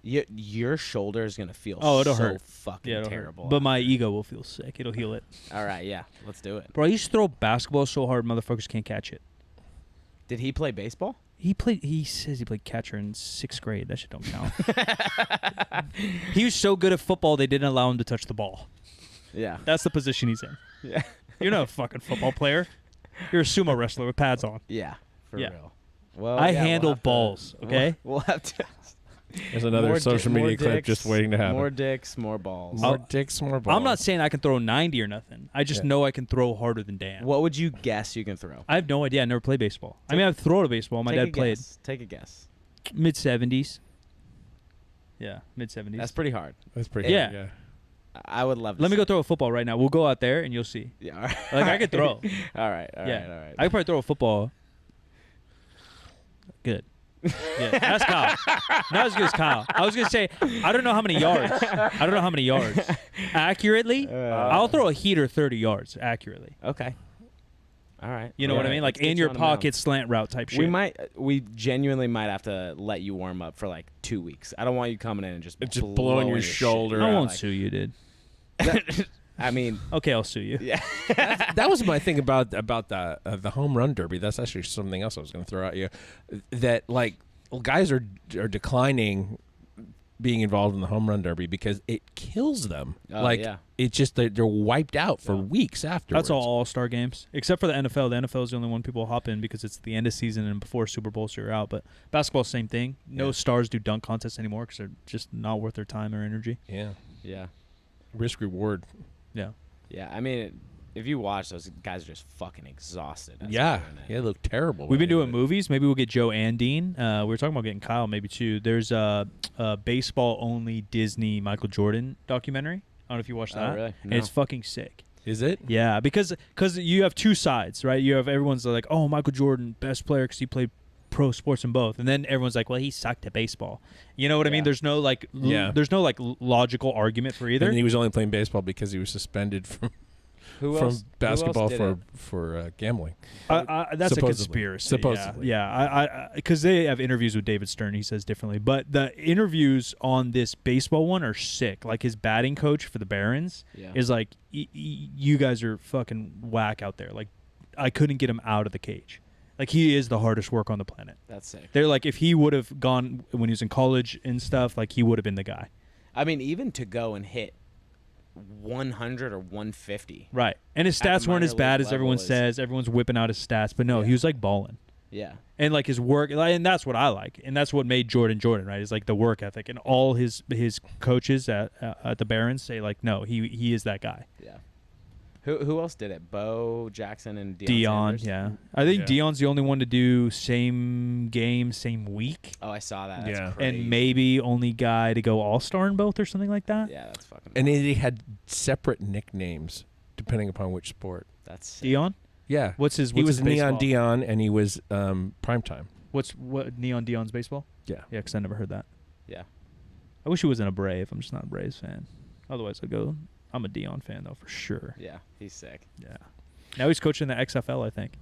Your shoulder is gonna feel it'll hurt. Fucking terrible. But my ego will feel sick. It'll heal it. All right, yeah, let's do it. Bro, I used to throw basketball so hard motherfuckers can't catch it. Did he play baseball? He says he played catcher in 6th grade. That shit don't count. He was so good at football they didn't allow him to touch the ball. Yeah. That's the position he's in. Yeah. You're not a fucking football player. You're a sumo wrestler with pads on. Yeah. For Yeah. real. Well, I handle balls, okay? We'll have to. There's another social media clip just waiting to happen. More dicks, more balls. More dicks, more balls. I'm not saying I can throw 90 or nothing. I just know I can throw harder than Dan. What would you guess you can throw? I have no idea. I never played baseball. I mean, I've thrown a baseball. My dad played. Take a guess. Mid-70s. Yeah, mid-70s. That's pretty hard. That's pretty Yeah. good, yeah. I would love to Let me see go throw a football right now. We'll go out there and you'll see. Yeah. All right. Like, I could throw. All right. All right. I could probably throw a football. Good. Yeah, that's Kyle. Not as good as Kyle. I was going to say, I don't know how many yards. Accurately, I'll throw a heater 30 yards accurately. Okay. All right. You know what I mean? Like in your pocket slant route type shit. We genuinely might have to let you warm up for like 2 weeks. I don't want you coming in and just blowing your shoulder. I won't sue you, dude. I mean, okay, I'll sue you. Yeah. That was my thing about the home run derby. That's actually something else I was going to throw at you. That like guys are declining being involved in the home run derby because it kills them. It's just they're wiped out for weeks afterwards. That's all-star games, except for the NFL. The NFL is the only one people hop in because it's the end of season and before Super Bowl, so you're out. But basketball, same thing. No stars do dunk contests anymore because they're just not worth their time or energy. Yeah. Risk reward. Yeah. Yeah. I mean, if you watch, those guys are just fucking exhausted. They look terrible. We've been doing movies. Maybe we'll get Joe and Dean. We were talking about getting Kyle maybe too. There's a baseball-only Disney Michael Jordan documentary. I don't know if you watched that. Oh, really? No. And it's fucking sick. Is it? Yeah, because you have two sides, right? You have everyone's like, oh, Michael Jordan, best player because he played pro sports in both, and then everyone's like, well, he sucked at baseball. You know what I mean? There's no there's no logical argument for either. And he was only playing baseball because he was suspended from basketball for gambling. That's a conspiracy. Supposedly. Yeah. Because they have interviews with David Stern. He says differently. But the interviews on this baseball one are sick. Like his batting coach for the Barons is like, you guys are fucking whack out there. Like, I couldn't get him out of the cage. Like, he is the hardest work on the planet. That's sick. They're like, if he would have gone when he was in college and stuff, like, he would have been the guy. I mean, even to go and hit 100 or 150. Right. And his At the stats weren't as minor bad league as everyone level is- says. Everyone's whipping out his stats, but no, Yeah. he was like balling. Yeah. And like his work, and that's what I like, and that's what made Jordan Jordan, right? Is like the work ethic, and all his coaches at the Barons say like, no, he is that guy. Yeah. Who else did it? Bo Jackson and Dion, Sanders? yeah. I think Yeah. Dion's the only one to do same game, same week, Oh, I saw that. That's Yeah. crazy. and maybe only guy to go All-Star in both or something like that. Yeah, that's fucking. And they had separate nicknames depending upon which sport. That's sick. Dion, Yeah. what's his? He What's was his Neon baseball? Dion, and he was Primetime. What Neon Dion's baseball? Yeah. Yeah, because I never heard that. Yeah. I wish he wasn't a Brave. I'm just not a Braves fan. Otherwise, I'd go. I'm a Dion fan though for sure. Yeah, he's sick. Yeah. Now he's coaching the XFL, I think.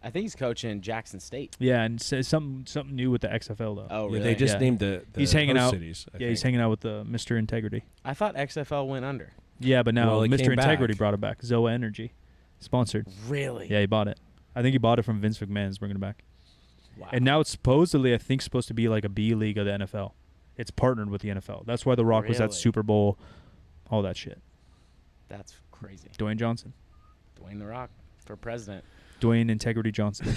I think he's coaching Jackson State. Yeah, and says something new with the XFL though. Oh, Yeah, really? they just Yeah. named the He's hanging host out- cities. I Yeah, he's think. hanging out with the Mr. Integrity. I thought XFL went under. Yeah, but now Well, it Mr. came Integrity back. brought it back. Zoa Energy, sponsored. Really? Yeah, he bought it. I think he bought it from Vince McMahon. Is bringing it back. Wow. And now it's supposedly, I think, supposed to be like a B league of the NFL. It's partnered with the NFL. That's why The Rock was at Really? Super Bowl, all that shit. That's crazy. Dwayne Johnson, Dwayne The Rock for president. Dwayne Integrity Johnson.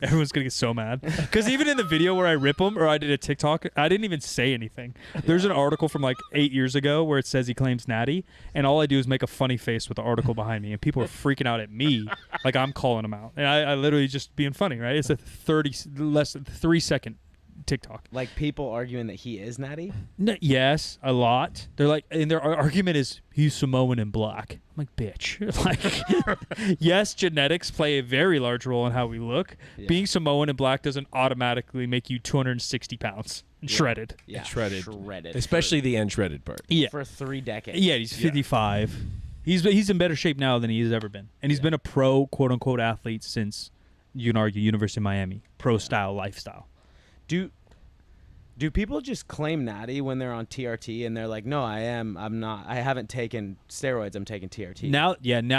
Everyone's gonna get so mad because even in the video where I rip him or I did a TikTok, I didn't even say anything. There's an article from like 8 years ago where it says he claims natty, and all I do is make a funny face with the article behind me, and people are freaking out at me like I'm calling him out, and I literally just being funny, right? It's a less than 3 second TikTok. Like people arguing that he is natty. Yes, a lot. They're like, and their argument is he's Samoan and black. I'm like, bitch. Like, yes, genetics play a very large role in how we look. Yeah. Being Samoan and black doesn't automatically make you 260 pounds and Yeah. shredded. Yeah, shredded. Shredded. Especially the unshredded part. Yeah, for 3 decades. yeah. He's 55. He's in better shape now than he's ever been, and he's Yeah. been a pro quote unquote athlete since, you can argue, University of Miami, pro style lifestyle. Do people just claim natty when they're on TRT and they're like, no, I'm not. I haven't taken steroids. I'm taking TRT. Now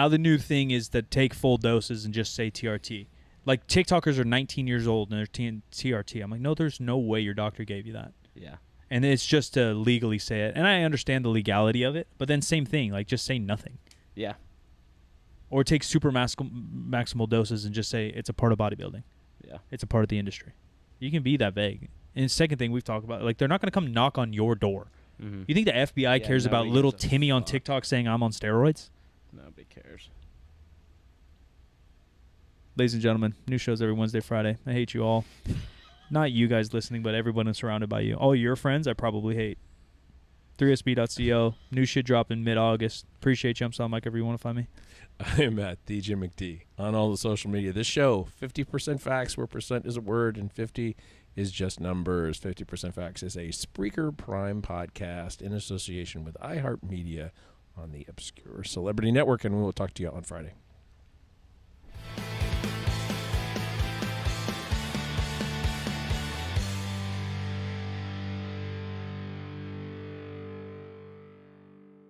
the new thing is that take full doses and just say TRT. Like TikTokers are 19 years old and they're TRT. I'm like, no, there's no way your doctor gave you that. Yeah. And it's just to legally say it. And I understand the legality of it, but then same thing, like just say nothing. Yeah. Or take super maximal doses and just say it's a part of bodybuilding. Yeah. It's a part of the industry. You can be that vague. And the second thing we've talked about, like they're not going to come knock on your door. Mm-hmm. You think the FBI Yeah, cares about nobody little gives a Timmy on fuck. TikTok saying I'm on steroids? Nobody cares. Ladies and gentlemen, new shows every Wednesday, Friday. I hate you all. Not you guys listening, but everyone that's surrounded by you. All your friends, I probably hate. 3sb.co. New shit dropping mid-August. Appreciate you. I'm Sam Mike, if you want to find me. I'm at the Jim McD on all the social media. This show, 50% facts, where percent is a word, and 50 is just numbers. 50% facts is a Spreaker Prime podcast in association with iHeartMedia on the Obscure Celebrity Network, and we will talk to you on Friday.